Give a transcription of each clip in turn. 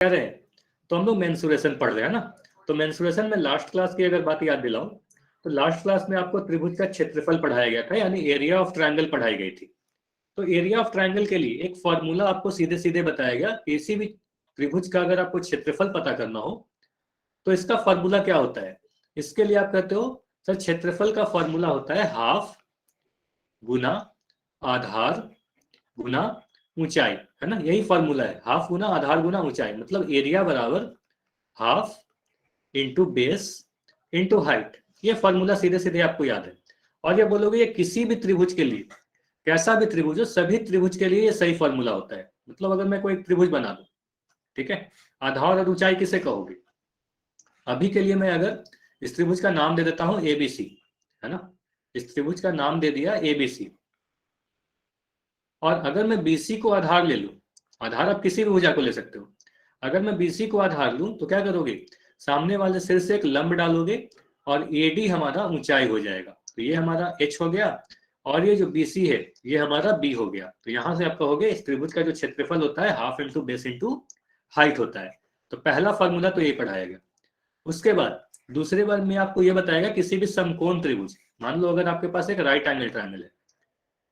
कह रहे हैं। तो हम लोग मेंसुरेशन पढ़ रहे हैं ना। तो मेंसुरेशन में लास्ट क्लास की अगर बात याद दिलाऊं तो लास्ट क्लास में आपको त्रिभुज का क्षेत्रफल पढ़ाया गया था, यानी एरिया ऑफ ट्रायंगल पढ़ाई गई थी। तो एरिया ऑफ ट्रायंगल के लिए एक फॉर्मूला आपको सीधे सीधे बताया गया। किसी भी त्रिभुज का अगर आपको क्षेत्रफल पता करना हो तो इसका फॉर्मूला क्या होता है। इसके लिए आप कहते हो सर क्षेत्रफल का फॉर्मूला होता है हाफ गुना आधार गुना ऊंचाई, है ना। यही फॉर्मूला है, हाफ गुना आधार गुना ऊंचाई, मतलब एरिया बराबर half into base into height. ये फॉर्मूला सीधे सीधे आपको याद है। और ये बोलोगे ये किसी भी त्रिभुज के लिए, कैसा भी त्रिभुज हो, सभी त्रिभुज के लिए ये सही फॉर्मूला होता है। मतलब अगर मैं कोई त्रिभुज बना दूं, ठीक है, आधार और ऊंचाई किसे कहोगे। अभी के लिए मैं अगर इस त्रिभुज का नाम दे देता हूं एबीसी, है ना। इस त्रिभुज का नाम दे दिया एबीसी, और अगर मैं बीसी को आधार ले लूं, आधार आप किसी भी भुजा को ले सकते हो, अगर मैं बीसी को आधार लूं तो क्या करोगे, सामने वाले सिर से एक लंब डालोगे और एडी हमारा ऊंचाई हो जाएगा। तो ये हमारा एच हो गया, और ये जो बीसी है ये हमारा बी हो गया। तो यहां से आप कहोगे इस त्रिभुज का जो क्षेत्रफल होता है half into base into height होता है। तो पहला फॉर्मूला तो ये पढ़ाया गया। उसके बाद दूसरे बार में आपको ये बताएगा किसी भी समकोण त्रिभुज, मान लो अगर आपके पास एक राइट एंगल ट्रायंगल है,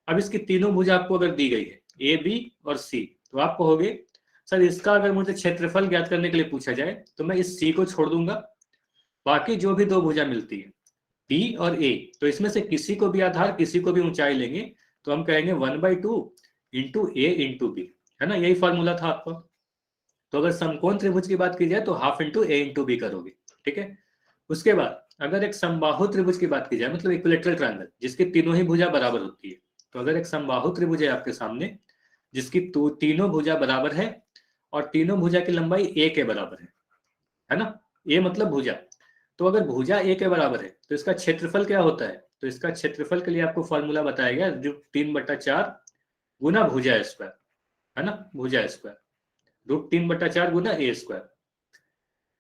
अब इसकी तीनों भुजा आपको अगर दी गई है ए बी और सी, तो आप कहोगे सर इसका अगर मुझे क्षेत्रफल ज्ञात करने के लिए पूछा जाए तो मैं इस सी को छोड़ दूंगा, बाकी जो भी दो भुजा मिलती है बी और ए, तो इसमें से किसी को भी आधार किसी को भी ऊंचाई लेंगे तो हम कहेंगे 1/2 इंटू ए इंटू बी, है ना। यही फॉर्मूला था आपका। तो अगर समकोण त्रिभुज की बात की जाए तो हाफ इंटू ए इंटू बी करोगे, ठीक है। उसके बाद अगर एक समबाहु त्रिभुज की बात की जाए, मतलब इक्विलेटरल ट्रायंगल जिसकी तीनों ही भुजा बराबर होती है, तो अगर एक समबाहु त्रिभुज है आपके सामने जिसकी तीनों भुजा बराबर है और तीनों भुजा की लंबाई ए के बराबर है ना। ए मतलब भुजा। तो अगर भुजा ए के बराबर है तो इसका क्षेत्रफल क्या होता है, तो इसका क्षेत्रफल के लिए आपको फॉर्मूला बताया गया रूट 3/4 गुना भुजा स्क्वायर, है ना, भुजा स्क्वायर रूट 3/4 गुना ए स्क्वायर।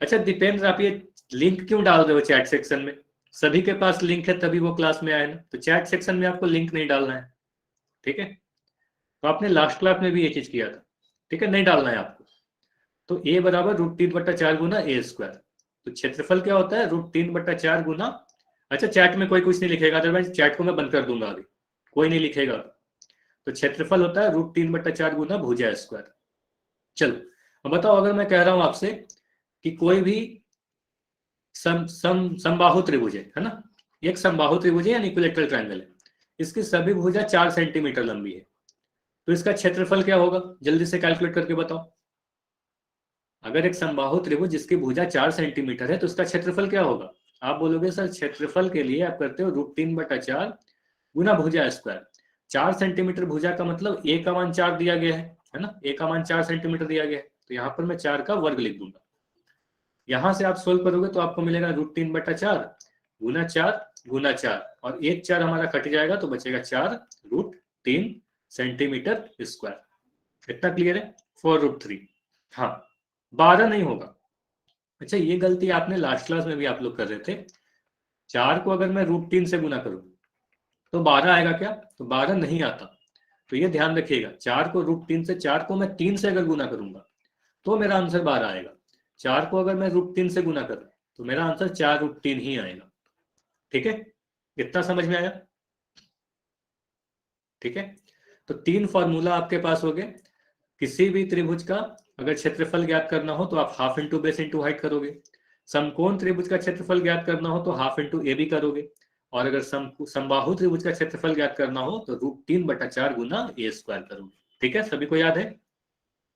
अच्छा दीपेंद्र, आप ये लिंक क्यों डाल रहे हो चैट सेक्शन में। सभी के पास लिंक है तभी वो क्लास में आए ना, तो चैट सेक्शन में आपको लिंक नहीं डालना है, ठीक है। तो आपने लास्ट क्लास में भी ये चीज किया था, ठीक है, नहीं डालना है आपको। तो ए बराबर रूट 3/4 गुना ए स्क्वायर। तो क्षेत्रफल क्या होता है रूट 3/4 गुना, अच्छा चैट में कोई कुछ नहीं लिखेगा, अदरवाइज चैट को मैं बंद कर दूंगा अभी, कोई नहीं लिखेगा। तो क्षेत्रफल होता है रूट 3/4 गुना भुजा स्क्वायर। चलो अब बताओ, अगर मैं कह रहा हूं आपसे कि कोई भी समबाहु त्रिभुज है ना, एक समबाहु त्रिभुज है यानी इक्विलेटरल ट्रायंगल है, इसकी सभी भुजा 4 सेंटीमीटर लंबी है, तो इसका क्षेत्रफल क्या होगा, जल्दी से कैलकुलेट करके बताओ। अगर एक समबाहु त्रिभुज जिसकी भुजा 4 सेंटीमीटर है तो उसका क्षेत्रफल क्या होगा। आप बोलोगे सर क्षेत्रफल के लिए आप करते हो रूट 3/4 गुना भुजा स्क्वायर। 4 सेंटीमीटर भुजा का मतलब ए का मान 4 दिया गया है ना, ए का मान 4 सेंटीमीटर दिया गया है, तो यहाँ पर मैं 4 का वर्ग लिख दूंगा। यहां से आप सोल्व करोगे तो आपको मिलेगा रूट 3/4 गुना 4 गुना 4, और एक 4 हमारा कट जाएगा तो बचेगा 4 रूट 3 सेंटीमीटर स्क्वायर। इतना क्लियर है, 4√3। हाँ 12 नहीं होगा। अच्छा ये गलती आपने लास्ट क्लास में भी आप लोग कर रहे थे, 4 को अगर मैं रूट 3 से गुना करूं तो 12 आएगा क्या, तो 12 नहीं आता। तो ये ध्यान रखिएगा, 4 को रूट 3 से, 4 को मैं 3 से अगर गुना करूंगा तो मेरा आंसर 12 आएगा। 4 को अगर मैं रूट 3 से गुना करूं तो मेरा आंसर 4√3 ही आएगा, ठीक है। इतना समझ में आया, ठीक है। तो 3 फॉर्मूला आपके पास हो गए। किसी भी त्रिभुज का अगर क्षेत्रफल ज्ञात करना हो तो आप half into base into height करोगे, समकोण त्रिभुज का क्षेत्रफल ज्ञात करना हो तो हाफ इंटू ए बी करोगे, और अगर समबाहु त्रिभुज का क्षेत्रफल ज्ञात करना हो तो रूट 3/4 गुना ए स्क्वायर करोगे, ठीक है, सभी को याद है।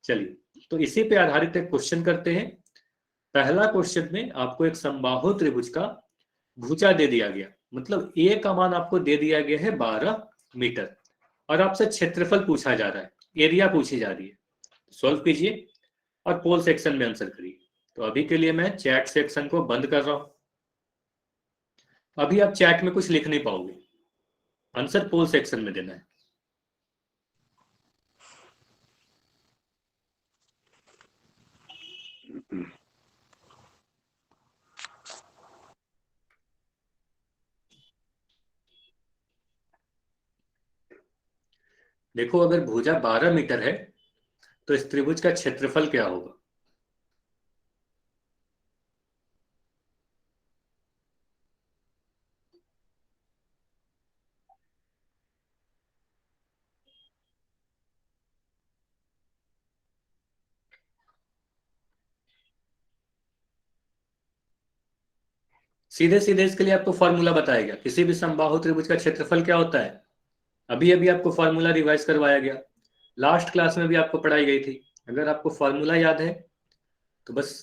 चलिए तो इसी पे आधारित एक क्वेश्चन करते हैं। पहला क्वेश्चन में आपको एक समबाहु त्रिभुज का भुजा दे दिया गया, मतलब ए का मान आपको दे दिया गया है 12 मीटर, और आपसे क्षेत्रफल पूछा जा रहा है, एरिया पूछी जा रही है। सॉल्व कीजिए और पोल सेक्शन में आंसर करिए। तो अभी के लिए मैं चैट सेक्शन को बंद कर रहा हूं, अभी आप चैट में कुछ लिख नहीं पाओगे, आंसर पोल सेक्शन में देना है। देखो अगर भुजा 12 मीटर है तो इस त्रिभुज का क्षेत्रफल क्या होगा। सीधे सीधे इसके लिए आपको फॉर्मूला बताया गया, किसी भी समबाहु त्रिभुज का क्षेत्रफल क्या होता है, अभी अभी आपको फॉर्मूला रिवाइज करवाया गया, लास्ट क्लास में भी आपको पढ़ाई गई थी। अगर आपको फॉर्मूला याद है तो बस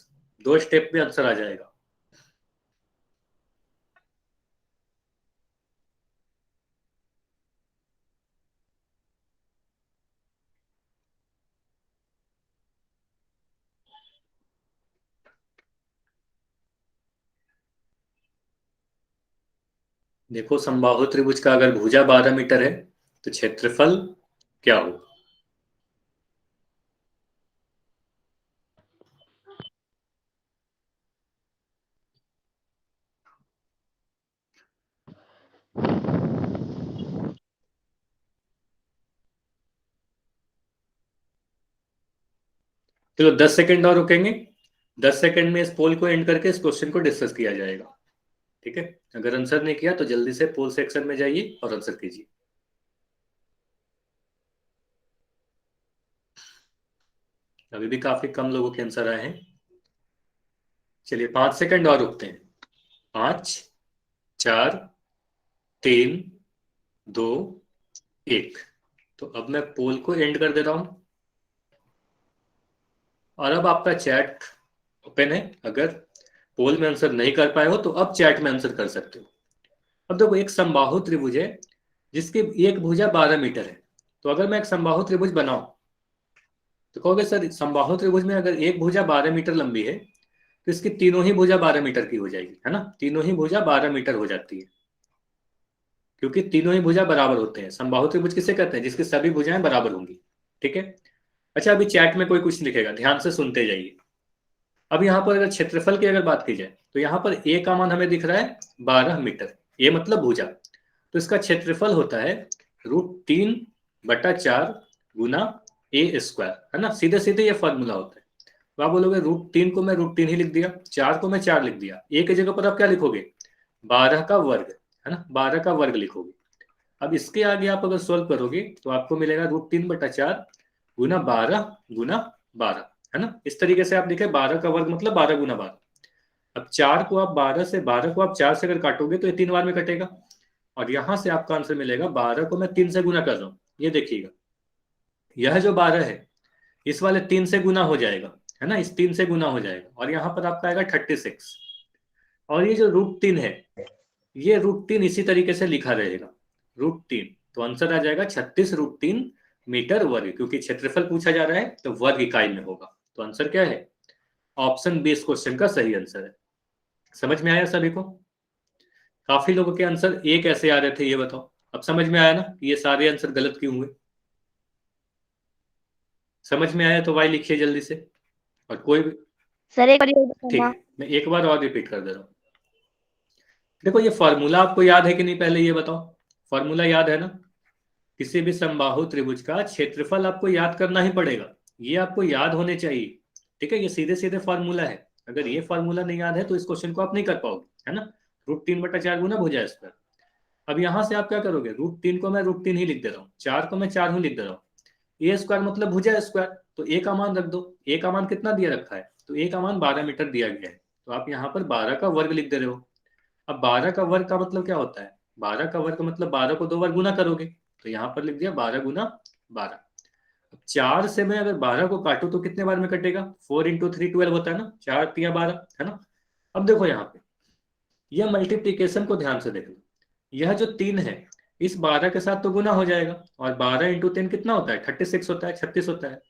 2 स्टेप में आंसर आ जाएगा। देखो समबाहु त्रिभुज का अगर भुजा 12 मीटर है तो क्षेत्रफल क्या हो? चलो 10 सेकंड और रुकेंगे, 10 सेकंड में इस पोल को एंड करके इस क्वेश्चन को डिस्कस किया जाएगा। ठीक है, अगर आंसर नहीं किया तो जल्दी से पोल सेक्शन में जाइए और आंसर कीजिए। अभी भी काफी कम लोगों के आंसर आए हैं। चलिए 5 सेकंड और रुकते हैं। 5, 4, 3, 2, 1। तो अब मैं पोल को एंड कर दे रहा हूं और अब आपका चैट ओपन है। अगर पोल में आंसर नहीं कर पाए हो तो अब चैट में आंसर कर सकते हो। अब देखो एक समबाहु त्रिभुज है जिसकी एक भुजा 12 मीटर है। तो अगर मैं एक समबाहु त्रिभुज बनाऊं तो कहोगे सर समबाहु त्रिभुज में अगर एक भुजा 12 मीटर लंबी है तो इसकी तीनों ही भुजा 12 मीटर की हो जाएगी, है ना, तीनों ही भुजा 12 मीटर हो जाती है क्योंकि तीनों ही भुजा बराबर होते हैं। समबाहु त्रिभुज किसे कहते हैं? जिसकी सभी भुजाएं बराबर होंगी। ठीक है। अच्छा अभी चैट में कोई कुछ लिखेगा, ध्यान से सुनते जाइए। अब यहाँ पर अगर क्षेत्रफल की अगर बात की जाए तो यहाँ पर ए का मान हमें दिख रहा है 12 मीटर, ए मतलब भुजा, तो इसका क्षेत्रफल होता है √3/4 गुना ए स्क्वायर, है ना, सीधे सीधे ये फॉर्मूला होता है। तो आप बोलोगे √3 को मैं √3 ही लिख दिया, 4 को मैं 4 लिख दिया, ए की जगह पर आप क्या लिखोगे? 12 का वर्ग, है ना, 12 का वर्ग लिखोगे। अब इसके आगे आप अगर सोल्व करोगे तो आपको मिलेगा √3/4 गुना 12 गुना 12, है ना, इस तरीके से आप लिखे 12 का वर्ग मतलब 12 गुना 12। अब 4 को आप 12 से, 12 को आप 4 से अगर काटोगे तो ये 3 बार में कटेगा और यहां से आपका आंसर मिलेगा। 12 को मैं 3 से गुना कर रहा हूं, ये देखिएगा यह जो 12 है इस वाले 3 से गुना हो जाएगा, है ना, इस 3 से गुना हो जाएगा और यहाँ पर आपका आएगा 36। और ये जो √3 है ये √3 इसी तरीके से लिखा रहेगा √3, तो आंसर आ जाएगा 36√3 मीटर वर्ग, क्योंकि क्षेत्रफल पूछा जा रहा है तो वर्ग इकाई में होगा। तो आंसर क्या है? ऑप्शन बी इस क्वेश्चन का सही आंसर है। समझ में आया सभी को? काफी लोगों के आंसर एक ऐसे आ रहे थे, ये बताओ अब समझ में आया ना कि ये सारे आंसर गलत क्यों हुए? समझ में आया तो वाई लिखिए जल्दी से। और कोई भी सर एक बार ठीक है, मैं एक बार और रिपीट कर दे रहा हूँ। देखो ये फॉर्मूला आपको याद है कि नहीं, पहले ये बताओ, फॉर्मूला याद है ना? किसी भी समबाहु त्रिभुज का क्षेत्रफल आपको याद करना ही पड़ेगा, ये आपको याद होने चाहिए। ठीक है, ये सीधे सीधे फॉर्मूला है, अगर ये फॉर्मूला नहीं याद है तो इस क्वेश्चन को आप नहीं कर पाओगे, है ना। √3/4 गुना भुजा स्क्वायर। अब यहां से आप क्या करोगे? √3 को मैं √3 ही लिख दे रहा हूँ, 4 को मैं 4 ही लिख दे रहा हूँ, ए स्क्वायर मतलब भुजा स्क्वायर, तो ए का मान रख दो। ए का मान कितना दिया रखा है? तो ए का मान 12 मीटर दिया गया है, तो आप यहाँ पर 12 का वर्ग लिख दे रहे हो। अब 12 का वर्ग का मतलब क्या होता है? 12 का वर्ग मतलब 12 को 2 बार गुना करोगे, तो यहाँ पर लिख दिया 12 गुना 12। अब 4 से मैं अगर 12 को काटू तो कितने बार में कटेगा? 4 × 3 12 होता है ना, 4 × 12, है ना। अब देखो यहाँ पे यह मल्टीप्लीकेशन को ध्यान से देख लो, यह जो 3 है इस 12 के साथ तो गुना हो जाएगा और 12 × 3 कितना होता है? 36 होता है, 36 होता है।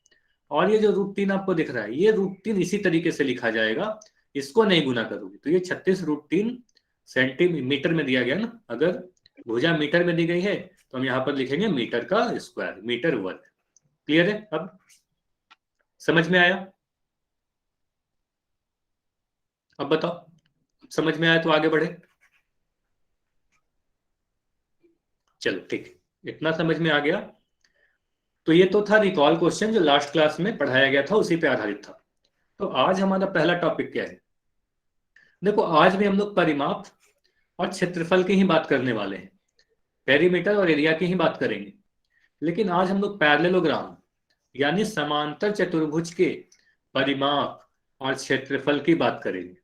और ये जो √3 आपको दिख रहा है ये √3 इसी तरीके से लिखा जाएगा, इसको नहीं गुना करोगे तो ये 36√3 सेंटीमीटर में दिया गया ना। अगर भुजा मीटर में दी गई है तो हम यहाँ पर लिखेंगे मीटर का स्क्वायर, मीटर वर्ग। क्लियर है? अब समझ में आया? अब बताओ समझ में आया तो आगे बढ़े। चलो ठीक है, इतना समझ में आ गया। तो ये तो था रिकॉल क्वेश्चन जो लास्ट क्लास में पढ़ाया गया था, उसी पे आधारित था। तो आज हमारा पहला टॉपिक क्या है? देखो आज भी हम लोग परिमाप और क्षेत्रफल की ही बात करने वाले हैं, पेरीमीटर और एरिया की ही बात करेंगे। लेकिन आज हम लोग पैरेललोग्राम यानी समांतर चतुर्भुज के परिमाप और क्षेत्रफल की बात करेंगे।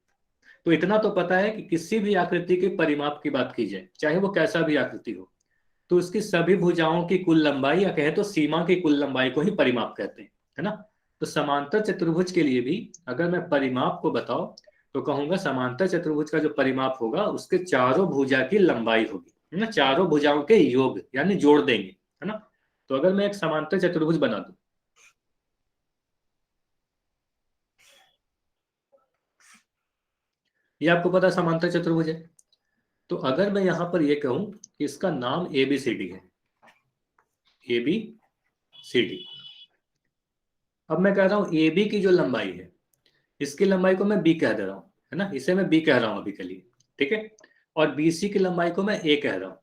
तो इतना तो पता है कि किसी भी आकृति के परिमाप की बात की जाए, चाहे वो कैसा भी आकृति हो, तो उसकी सभी भुजाओं की कुल लंबाई या कहे तो सीमा की कुल लंबाई को ही परिमाप कहते हैं, है ना। तो समांतर चतुर्भुज के लिए भी अगर मैं परिमाप को बताऊं तो कहूंगा समांतर चतुर्भुज का जो परिमाप होगा उसके चारों भुजा की लंबाई होगी, है ना, चारों भुजाओं के योग यानी जोड़ देंगे, है ना। तो अगर मैं एक समांतर चतुर्भुज बना दूं, ये आपको पता समांतर चतुर्भुज है, तो अगर मैं यहां पर ये कहूं कि इसका नाम ए बी सी डी है, ए बी सी डी, अब मैं कह रहा हूं ए बी की जो लंबाई है इसकी लंबाई को मैं बी कह दे रहा हूं, है ना, इसे मैं बी कह रहा हूं अभी के लिए, ठीक है। और बीसी की लंबाई को मैं ए कह रहा हूं,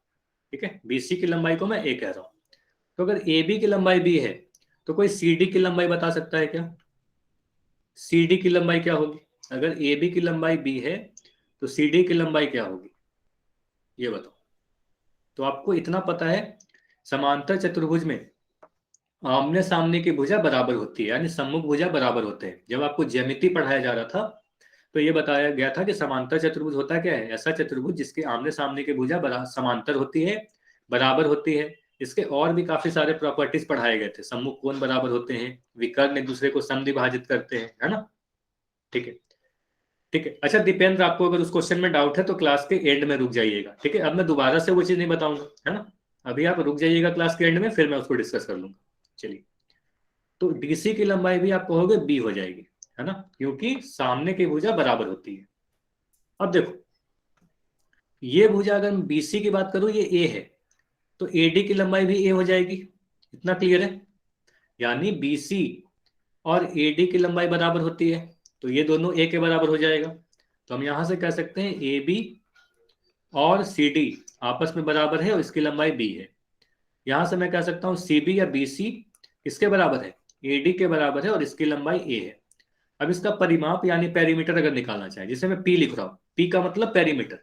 ठीक है, बीसी की लंबाई को मैं ए कह रहा हूं। तो अगर ए बी की लंबाई बी है तो कोई सी डी की लंबाई बता सकता है क्या? सी डी की लंबाई क्या होगी? अगर ए बी की लंबाई बी है तो सी डी की लंबाई क्या होगी, ये बताओ। तो आपको इतना पता है समांतर चतुर्भुज में आमने सामने की भुजा बराबर होती है, यानी सम्मुख भुजा बराबर होते हैं। जब आपको ज्यामिति पढ़ाया जा रहा था तो ये बताया गया था कि समांतर चतुर्भुज होता क्या है, ऐसा चतुर्भुज जिसके आमने सामने की भुजा समांतर होती है, बराबर होती है। इसके और भी काफी सारे प्रॉपर्टीज पढ़ाए गए थे, सम्मुख कोण बराबर होते हैं, विकर्ण एक दूसरे को समद्विभाजित करते हैं, है ना। ठीक है, ठीक है। अच्छा दीपेंद्र, आपको अगर उस क्वेश्चन में डाउट है तो क्लास के एंड में रुक जाइएगा, ठीक है। अब मैं दोबारा से वो चीज नहीं बताऊंगा, है ना। अभी आप रुक जाइएगा क्लास के एंड में, फिर मैं उसको डिस्कस कर लूंगा। चलिए, तो डीसी की लंबाई भी आप कहोगे बी हो जाएगी, है ना, क्योंकि सामने की भुजा बराबर होती है। अब देखो, ये भुजा अगर मैं बीसी की बात करूं, ये ए है, तो एडी की लंबाई भी ए हो जाएगी। इतना क्लियर है? यानी बीसी और एडी की लंबाई बराबर होती है, तो ये दोनों ए के बराबर हो जाएगा। तो हम यहां से कह सकते हैं ए बी और सी डी आपस में बराबर है और इसकी लंबाई बी है। यहां से मैं कह सकता हूं सी बी या बी सी किसके बराबर है, ए डी के बराबर है और इसकी लंबाई ए है। अब इसका परिमाप यानी पेरीमीटर अगर निकालना चाहे, जिसे मैं पी लिख रहा हूं, पी का मतलब पेरीमीटर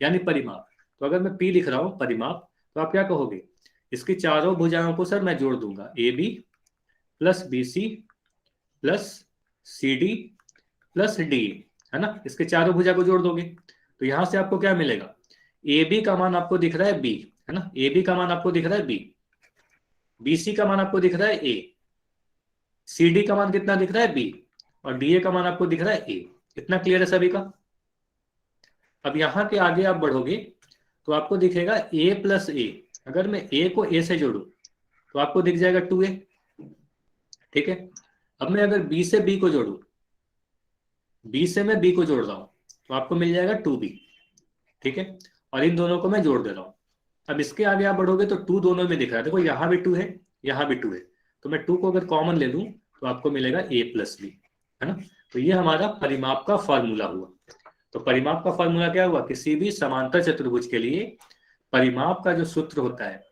यानी परिमाप, तो अगर मैं पी लिख रहा हूं परिमाप, तो आप क्या कहोगे, इसकी चारों भुजाओं को सर मैं जोड़ दूंगा, A B plus B C plus C D plus D, है ना, इसके चारों भुजा को जोड़ दोगे तो यहां से आपको क्या मिलेगा, ए बी का मान आपको दिख रहा है बी, है ना, ए बी का मान आपको दिख रहा है बी, बी सी का मान आपको दिख रहा है ए, सी डी का मान कितना दिख रहा है बी, और डी ए का मान आपको दिख रहा है ए। इतना क्लियर है सभी का? अब यहां के आगे आप बढ़ोगे तो आपको दिखेगा ए प्लस ए, अगर मैं ए को ए से जोड़ू तो आपको दिख जाएगा 2a, ठीक है। अब मैं अगर बी से बी को जोड़ू, बी से मैं बी को जोड़ रहा हूं तो आपको मिल जाएगा 2b, ठीक है। और इन दोनों को मैं जोड़ दे रहा हूं। अब इसके आगे आप बढ़ोगे तो 2 दोनों में दिख रहा है, देखो यहां भी 2 है, यहां भी 2 है, तो मैं 2 को अगर कॉमन ले लूं तो आपको मिलेगा a प्लस बी, है ना। तो ये हमारा परिमाप का फॉर्मूला हुआ। तो परिमाप का फॉर्मूला क्या हुआ, किसी भी समांतर चतुर्भुज के लिए परिमाप का जो सूत्र होता है,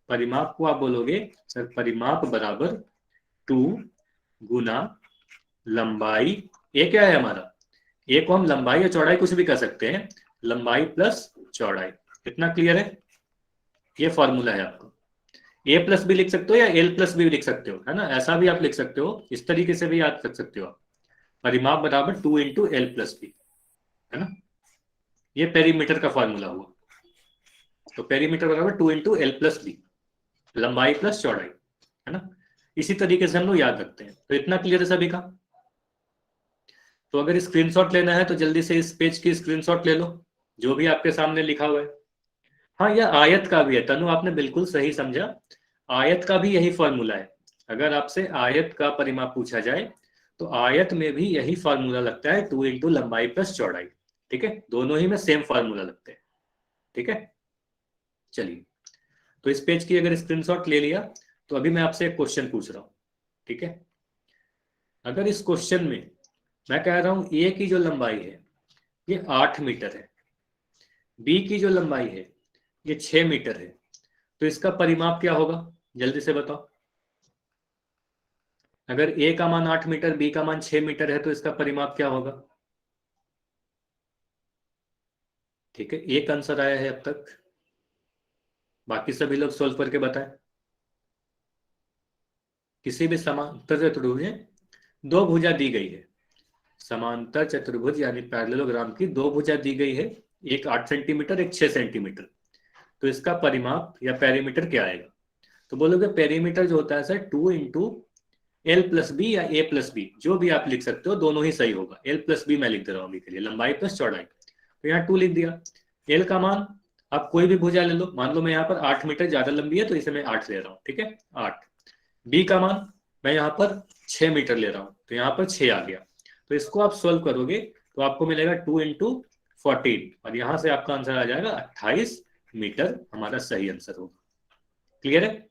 परिमाप को आप बोलोगे सर परिमाप बराबर 2 गुना लंबाई, ये क्या है हमारा, ए को हम लंबाई या चौड़ाई कुछ भी कर सकते हैं, लंबाई प्लस चौड़ाई। इतना क्लियर है? ये फॉर्मूला है आपको, ए प्लस भी लिख सकते हो या एल प्लस भी लिख सकते हो, है ना, ऐसा भी आप लिख सकते हो, इस तरीके से भी याद कर सकते हो आप। परिमाप बराबर 2 इंटू एल प्लस बी, है ना, ये पेरीमीटर का फॉर्मूला हुआ। तो पेरीमीटर बराबर 2 इंटू एल प्लस बी, लंबाई प्लस चौड़ाई, है ना। इसी तरीके से हम लोग याद रखते हैं। तो इतना क्लियर है सभी का? तो अगर स्क्रीनशॉट लेना है तो जल्दी से इस पेज की स्क्रीनशॉट ले लो, जो भी आपके सामने लिखा हुआ है। हाँ, यह आयत का भी है तनु, आपने बिल्कुल सही समझा, आयत का भी यही फॉर्मूला है। अगर आपसे आयत का परिमाप पूछा जाए तो आयत में भी यही फॉर्मूला लगता है, 2 इंटू लंबाई प्लस चौड़ाई, ठीक है, दोनों ही में सेम फॉर्मूला लगते हैं, ठीक है। चलिए, तो इस पेज की अगर स्क्रीनशॉट ले लिया तो अभी मैं आपसे एक क्वेश्चन पूछ रहा हूं, ठीक है। अगर इस क्वेश्चन में मैं कह रहा हूं ए की जो लंबाई है ये 8 मीटर है, बी की जो लंबाई है ये 6 मीटर है, तो इसका परिमाप क्या होगा, जल्दी से बताओ। अगर ए का मान 8 मीटर, बी का मान 6 मीटर है, तो इसका परिमाप क्या होगा? ठीक है, एक आंसर आया है अब तक, बाकी सभी लोग सोल्व करके बताएं। किसी भी समांतर चतुर्भुज में दो भुजा दी गई है, समांतर चतुर्भुज यानी पैरेललोग्राम की दो भुजा दी गई है, एक 8 सेंटीमीटर एक 6 सेंटीमीटर। तो इसका परिमाप या पेरीमीटर क्या आएगा? तो बोलोगे पेरीमीटर जो होता है sir 2 into L plus B या ए प्लस बी, जो भी आप लिख सकते हो, दोनों ही सही होगा। एल प्लस बी मैं लिख दे रहा हूँ अभी के लिए, लंबाई प्लस चौड़ाई। तो यहाँ 2 लिख दिया। एल का मान आप कोई भी भुजा ले लो, मान लो मैं यहाँ पर 8 मीटर ज्यादा लंबी है तो इसे मैं 8 ले रहा हूँ, ठीक है 8। बी का मान मैं यहाँ पर 6 मीटर ले रहा हूँ तो यहाँ पर 6 आ गया। तो इसको आप सोल्व करोगे तो आपको मिलेगा 2 इंटू 14 और यहाँ से आपका आंसर आ जाएगा 28 मीटर, हमारा सही आंसर होगा। क्लियर है?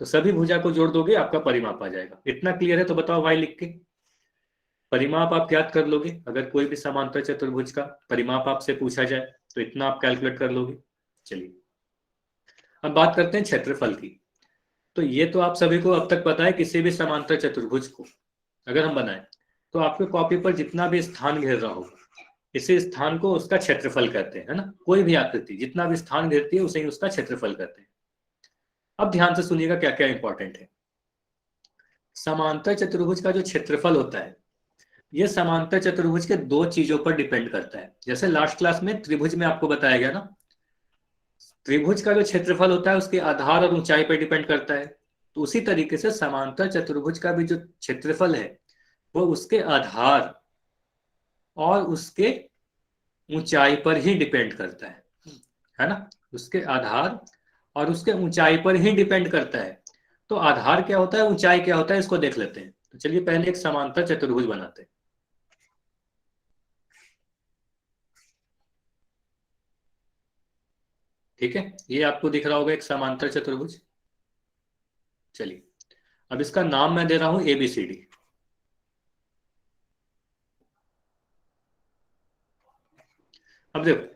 तो सभी भुजा को जोड़ दोगे आपका परिमाप आ जाएगा। इतना क्लियर है तो बताओ वाई लिख के परिमाप आप याद कर लोगे। अगर कोई भी समांतर चतुर्भुज का परिमाप आपसे पूछा जाए तो इतना आप कैलकुलेट कर लोगे। चलिए अब बात करते हैं क्षेत्रफल की। तो ये तो आप सभी को अब तक पता है, किसी भी समांतर चतुर्भुज को अगर हम बनाए तो आपके कॉपी पर जितना भी स्थान घेर रहा होगा, इसी स्थान को उसका क्षेत्रफल कहते हैं, है ना। कोई भी आकृति जितना भी स्थान घेरती है उसे ही उसका क्षेत्रफल कहते हैं। अब ध्यान से सुनिएगा क्या क्या इंपॉर्टेंट है। समांतर चतुर्भुज का जो क्षेत्रफल होता है यह समांतर चतुर्भुज के दो चीजों पर डिपेंड करता है। जैसे लास्ट क्लास में त्रिभुज में आपको बताया गया ना, त्रिभुज का जो क्षेत्रफल होता है उसके आधार और ऊंचाई पर डिपेंड करता है। तो उसी तरीके से समांतर चतुर्भुज का भी जो क्षेत्रफल है वो उसके आधार और उसके ऊंचाई पर ही डिपेंड करता है ना। उसके आधार और उसके ऊंचाई पर ही डिपेंड करता है। तो आधार क्या होता है, ऊंचाई क्या होता है, इसको देख लेते हैं। तो चलिए पहले एक समांतर चतुर्भुज बनाते हैं। ठीक है, ये आपको दिख रहा होगा एक समांतर चतुर्भुज। चलिए अब इसका नाम मैं दे रहा हूं ABCD। अब देखो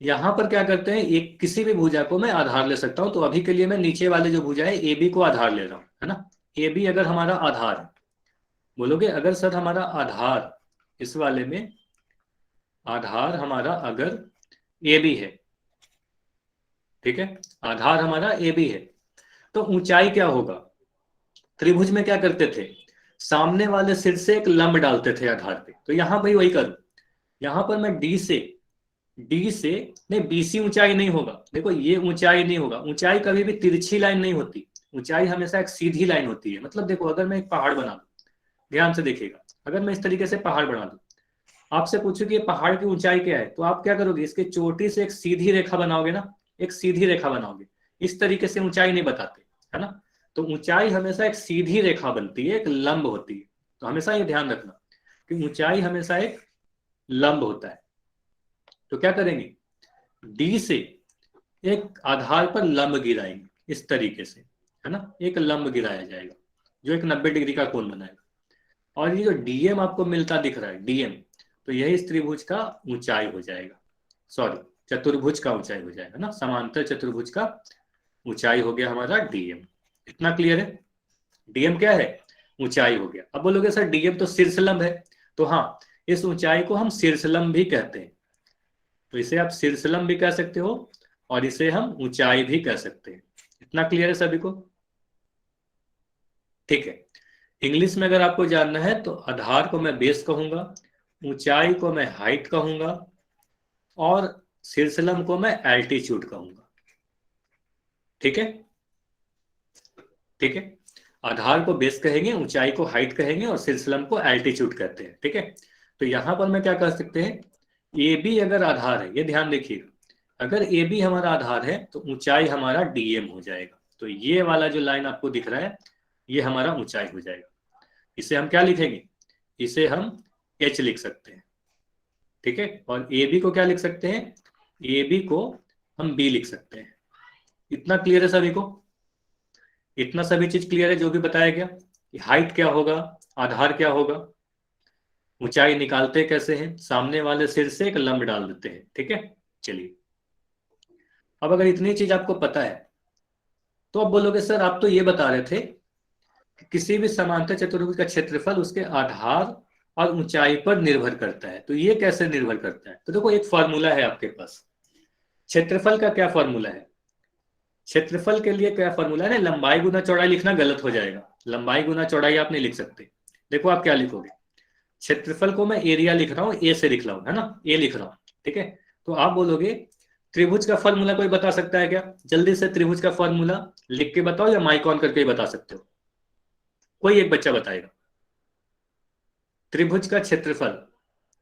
यहां पर क्या करते हैं, एक किसी भी भुजा को मैं आधार ले सकता हूं। तो अभी के लिए मैं नीचे वाले जो भुजा है AB को आधार ले रहा हूं, है ना। AB अगर हमारा आधार है, बोलोगे अगर सर हमारा आधार इस वाले में आधार हमारा अगर AB है, ठीक है, आधार हमारा AB है, तो ऊंचाई क्या होगा। त्रिभुज में क्या करते थे, सामने वाले सिर से एक लंब डालते थे आधार पे। तो यहां भाई वही करूं, यहां पर मैं डी से नहीं, BC ऊंचाई नहीं होगा। देखो ये ऊंचाई नहीं होगा, ऊंचाई कभी भी तिरछी लाइन नहीं होती, ऊंचाई हमेशा एक सीधी लाइन होती है। मतलब देखो अगर मैं एक पहाड़ बना दूं, ध्यान से देखिएगा, अगर मैं इस तरीके से पहाड़ बना दूं, आपसे पूछूं कि ये पहाड़ की ऊंचाई क्या है, तो आप क्या करोगे, इसके चोटी से एक सीधी रेखा बनाओगे ना, एक सीधी रेखा बनाओगे। इस तरीके से ऊंचाई नहीं बताते, है ना। तो ऊंचाई हमेशा एक सीधी रेखा बनती है, एक लंब होती है। तो हमेशा ये ध्यान रखना कि ऊंचाई हमेशा एक लंब होता है। तो क्या करेंगे, डी से एक आधार पर लंब गिराएंगे इस तरीके से, है ना। एक लंब गिराया जाएगा जो एक 90 डिग्री का कोण बनाएगा। और ये जो डीएम आपको मिलता दिख रहा है, डीएम, तो यही इस त्रिभुज का ऊंचाई हो जाएगा, सॉरी चतुर्भुज का ऊंचाई हो जाएगा ना। समांतर चतुर्भुज का ऊंचाई हो गया हमारा डीएम। इतना क्लियर है, डीएम क्या है, ऊंचाई हो गया। अब बोलोगे सर डीएम तो शीर्षलंब है, तो हाँ इस ऊंचाई को हम शीर्षलंब भी कहते हैं। तो इसे आप शीर्षलंब भी कह सकते हो और इसे हम ऊंचाई भी कह सकते हैं। इतना क्लियर है सभी को? ठीक है, इंग्लिश में अगर आपको जानना है तो आधार को मैं बेस कहूंगा, ऊंचाई को मैं हाइट कहूंगा और शीर्षलंब को मैं एल्टीट्यूड कहूंगा। ठीक है, ठीक है, आधार को बेस कहेंगे, ऊंचाई को हाइट कहेंगे और शीर्षलंब को एल्टीट्यूड कहते हैं। ठीक है, तो यहां पर मैं क्या कर सकते हैं, AB अगर आधार है, ये ध्यान देखिएगा, अगर AB हमारा आधार है तो ऊंचाई हमारा DM हो जाएगा। तो ये वाला जो लाइन आपको दिख रहा है ये हमारा ऊंचाई हो जाएगा। इसे हम क्या लिखेंगे, इसे हम H लिख सकते हैं। ठीक है, और AB को क्या लिख सकते हैं, AB को हम B लिख सकते हैं। इतना क्लियर है सभी को? इतना सभी चीज क्लियर है जो भी बताया गया। हाइट क्या होगा, आधार क्या होगा, ऊंचाई निकालते कैसे हैं, सामने वाले सिर से एक लंब डाल देते हैं। ठीक है, चलिए अब अगर इतनी चीज आपको पता है तो अब बोलोगे सर आप तो ये बता रहे थे कि किसी भी समांतर चतुर्भुज का क्षेत्रफल उसके आधार और ऊंचाई पर निर्भर करता है। तो ये कैसे निर्भर करता है, तो देखो एक फॉर्मूला है आपके पास। क्षेत्रफल का क्या फॉर्मूला है, क्षेत्रफल के लिए क्या फॉर्मूला है ना, लंबाई गुना चौड़ाई लिखना गलत हो जाएगा। लंबाई गुना चौड़ाई आप नहीं लिख सकते। देखो आप क्या लिखोगे, क्षेत्रफल को मैं एरिया लिख रहा हूँ, ए से लिख रहा हूँ, है ना, ए लिख रहा हूँ, ठीक है। तो आप बोलोगे त्रिभुज का फॉर्मूला कोई बता सकता है क्या? जल्दी से त्रिभुज का फॉर्मूला लिख के बताओ, या माइक ऑन करके ही बता सकते हो, कोई एक बच्चा बताएगा। त्रिभुज का क्षेत्रफल,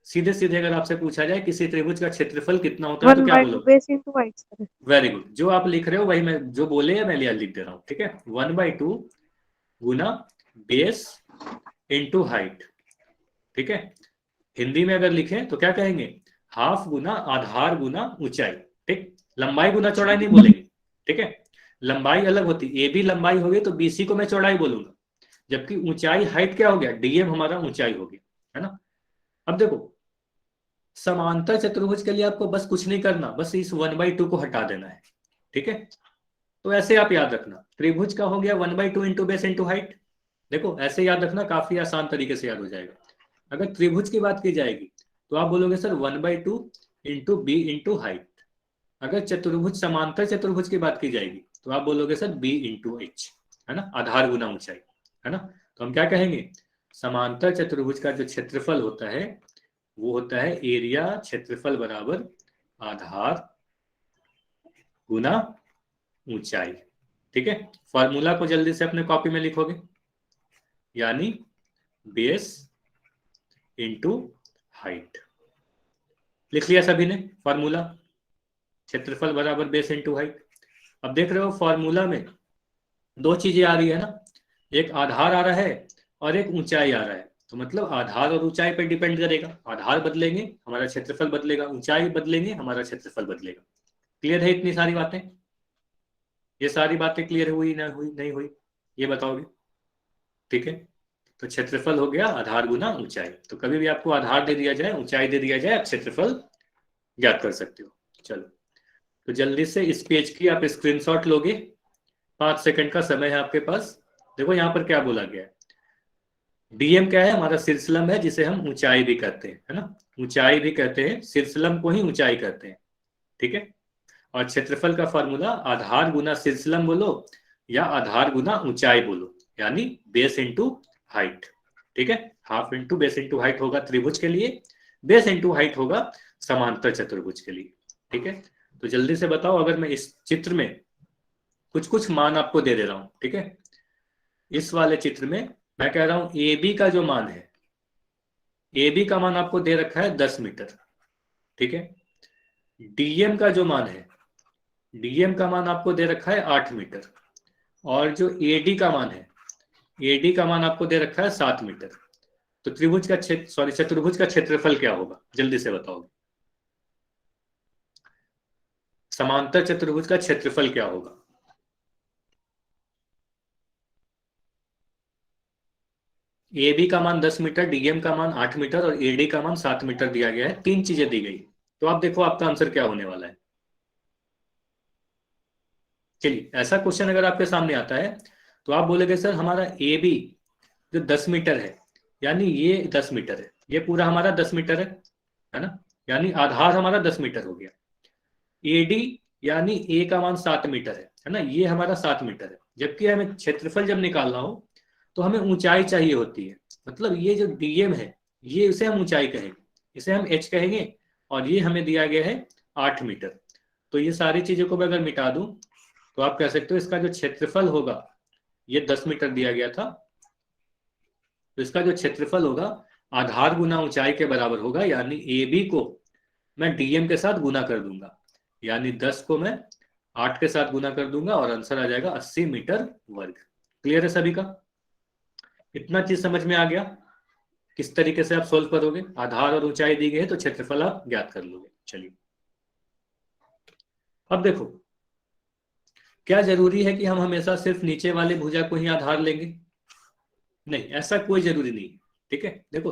सीधे सीधे अगर आपसे पूछा जाए किसी त्रिभुज का क्षेत्रफल कितना होता है तो क्या 1/2 बोलोगे? Base into height sir. Very good, जो आप लिख रहे हो वही मैं जो बोले हैं मैं लिख दे रहा हूँ, ठीक है। 1/2 गुना बेस इंटू हाइट, ठीक है। हिंदी में अगर लिखें तो क्या कहेंगे? हाफ गुना आधार गुना ऊंचाई, ठीक। लंबाई गुना चौड़ाई नहीं बोलेंगे, ठीक है। लंबाई अलग होती, ए बी लंबाई हो गई तो बीसी को मैं चौड़ाई बोलूंगा, जबकि ऊंचाई हाइट क्या हो गया? डीएम हमारा ऊंचाई हो गया, है ना। अब देखो समांतर चतुर्भुज के लिए आपको बस कुछ नहीं करना, बस इस 1/2 को हटा देना है, ठीक है। तो ऐसे आप याद रखना, त्रिभुज का हो गया 1/2 इंटू बेस इंटू हाइट। देखो ऐसे याद रखना, काफी आसान तरीके से याद हो जाएगा। अगर त्रिभुज की बात की जाएगी तो आप बोलोगे sir 1/2 into B into height. अगर चतुर्भुज समांतर चतुर्भुज की बात की जाएगी तो आप बोलोगे सर बी इंटू एच, है ना, आधार गुना ऊंचाई, है ना। तो हम क्या कहेंगे? समांतर चतुर्भुज का जो क्षेत्रफल होता है वो होता है एरिया क्षेत्रफल बराबर आधार गुना ऊंचाई, ठीक है। फॉर्मूला को जल्दी से अपने कॉपी में लिखोगे, यानी बेस इंटू हाइट। लिख लिया सभी ने फॉर्मूला? क्षेत्रफल बराबर बेस इंटू हाइट। अब देख रहे हो फॉर्मूला में दो चीजें आ रही है ना, एक आधार आ रहा है और एक ऊंचाई आ रहा है। तो मतलब आधार और ऊंचाई पर डिपेंड करेगा, आधार बदलेंगे हमारा क्षेत्रफल बदलेगा, ऊंचाई बदलेंगे हमारा क्षेत्रफल बदलेगा। क्लियर है इतनी सारी बातें? ये सारी बातें क्लियर हुई ना हुई नहीं हुई, ये बताओगे, ठीक है। तो क्षेत्रफल हो गया आधार गुना ऊंचाई। तो कभी भी आपको आधार दे दिया जाए, ऊंचाई दे दिया जाए, आप क्षेत्रफल ज्ञात कर सकते हो। चलो, तो जल्दी से इस पेज की आप स्क्रीनशॉट लोगे, 5 सेकंड का समय है आपके पास। देखो यहाँ पर क्या बोला गया है। डीएम क्या है? हमारा शीर्षलंब है, जिसे हम ऊंचाई भी कहते हैं, है ना। ऊंचाई भी कहते हैं, शीर्षलंब को ही ऊंचाई कहते हैं, ठीक है। और क्षेत्रफल का फॉर्मूला आधार गुना शीर्षलंब बोलो या आधार गुना ऊंचाई बोलो, यानी बेस इंटू हाइट, ठीक है। Half into base into height होगा त्रिभुज के लिए, बेस इंटू हाइट होगा समांतर चतुर्भुज के लिए, ठीक है। तो जल्दी से बताओ, अगर मैं इस चित्र में कुछ कुछ मान आपको दे रहा हूं, ठीक है। इस वाले चित्र में मैं कह रहा हूं ए बी का जो मान है, ए बी का मान आपको दे रखा है 10 मीटर, ठीक है। डीएम का जो मान है, डीएम का मान आपको दे रखा है 8 मीटर। और जो एडी का मान है, एडी का मान आपको दे रखा है 7 मीटर। तो त्रिभुज का क्षेत्र सॉरी चतुर्भुज का क्षेत्रफल क्या होगा? जल्दी से बताओगे, समांतर चतुर्भुज का क्षेत्रफल क्या होगा? ए बी का मान 10 मीटर, डीएम का मान 8 मीटर और एडी का मान 7 मीटर दिया गया है, तीन चीजें दी गई। तो आप देखो आपका आंसर क्या होने वाला है। चलिए, ऐसा क्वेश्चन अगर आपके सामने आता है तो आप बोलेगे सर हमारा ए बी जो 10 मीटर है, यानी ये 10 मीटर है, ये पूरा हमारा 10 मीटर है ना, यानी आधार हमारा 10 मीटर हो गया। एडी यानी ए का मान 7 मीटर है ना, ये हमारा 7 मीटर है। जबकि हमें क्षेत्रफल जब निकालना हो तो हमें ऊंचाई चाहिए होती है, मतलब ये जो डीएम है ये इसे हम ऊंचाई कहेंगे, इसे हम एच कहेंगे, और ये हमें दिया गया है 8 मीटर। तो ये सारी चीजों को मैं अगर मिटा दूं तो आप कह सकते हो इसका जो क्षेत्रफल होगा, ये 10 मीटर दिया गया था, तो इसका जो क्षेत्रफल होगा आधार गुना ऊंचाई के बराबर होगा, यानी ए बी को मैं डीएम के साथ गुना कर दूंगा, यानी 10 को मैं 8 के साथ गुना कर दूंगा और आंसर आ जाएगा 80 मीटर वर्ग। क्लियर है सभी का? इतना चीज समझ में आ गया किस तरीके से आप सोल्व करोगे? आधार और ऊंचाई दी गई है तो क्षेत्रफल आप ज्ञात कर लोगे। चलिए, अब देखो, क्या जरूरी है कि हम हमेशा सिर्फ नीचे वाले भुजा को ही आधार लेंगे? नहीं, ऐसा कोई जरूरी नहीं, ठीक है। देखो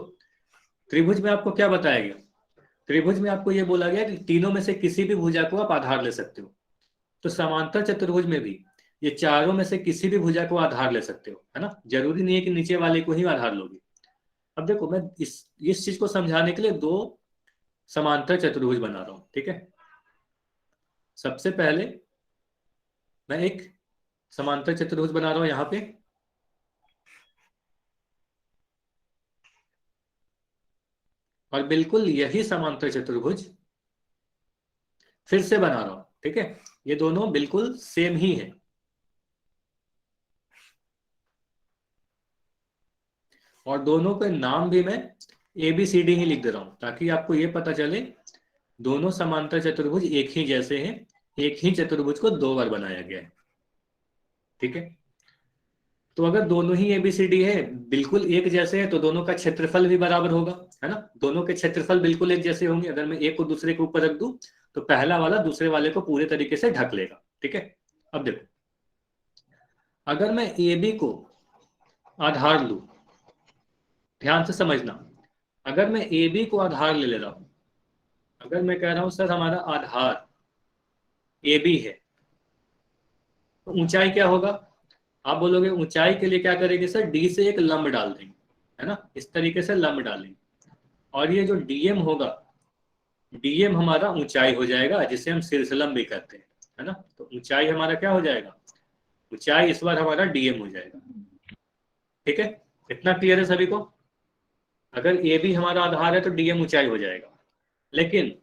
त्रिभुज में आपको क्या बताया गया? त्रिभुज में आपको यह बोला गया कि तीनों में से किसी भी भुजा को आप आधार ले सकते हो। तो समांतर चतुर्भुज में भी ये चारों में से किसी भी भुजा को आधार ले सकते हो, है ना। जरूरी नहीं है कि नीचे वाले को ही आधार लोगे। अब देखो मैं इस चीज को समझाने के लिए दो समांतर चतुर्भुज बना रहा हूं, ठीक है। सबसे पहले मैं एक समांतर चतुर्भुज बना रहा हूं यहां पे, और बिल्कुल यही समांतर चतुर्भुज फिर से बना रहा हूं, ठीक है। ये दोनों बिल्कुल सेम ही है। और दोनों के नाम भी मैं ABCD ही लिख दे रहा हूं ताकि आपको ये पता चले दोनों समांतर चतुर्भुज एक ही जैसे हैं, एक ही चतुर्भुज को दो बार बनाया गया है, ठीक है। तो अगर दोनों ही ABCD है, बिल्कुल एक जैसे है, तो दोनों का क्षेत्रफल भी बराबर होगा, है ना। दोनों के क्षेत्रफल बिल्कुल एक जैसे होंगे। अगर मैं एक को दूसरे के ऊपर रख दूं तो पहला वाला दूसरे वाले को पूरे तरीके से ढक लेगा, ठीक है। अब देखो, अगर मैं AB को आधार लूं, ध्यान से समझना, अगर मैं AB को आधार ले रहा हूं, अगर मैं कह रहा हूं सर हमारा आधार AB है, तो ऊंचाई क्या होगा? आप बोलोगे ऊंचाई के लिए क्या करेंगे सर? D से एक लंब डाल देंगे, है ना, इस तरीके से लंब डालेंगे। और ये जो DM होगा, DM हमारा ऊंचाई हो जाएगा, जिसे हम शीर्षलंब भी कहते हैं, है ना। तो ऊंचाई हमारा क्या हो जाएगा? ऊंचाई इस बार हमारा DM हो जाएगा, ठीक है। इतना क्लियर है सभी को? अगर AB हमारा आधार है तो DM ऊंचाई हो जाएगा। लेकिन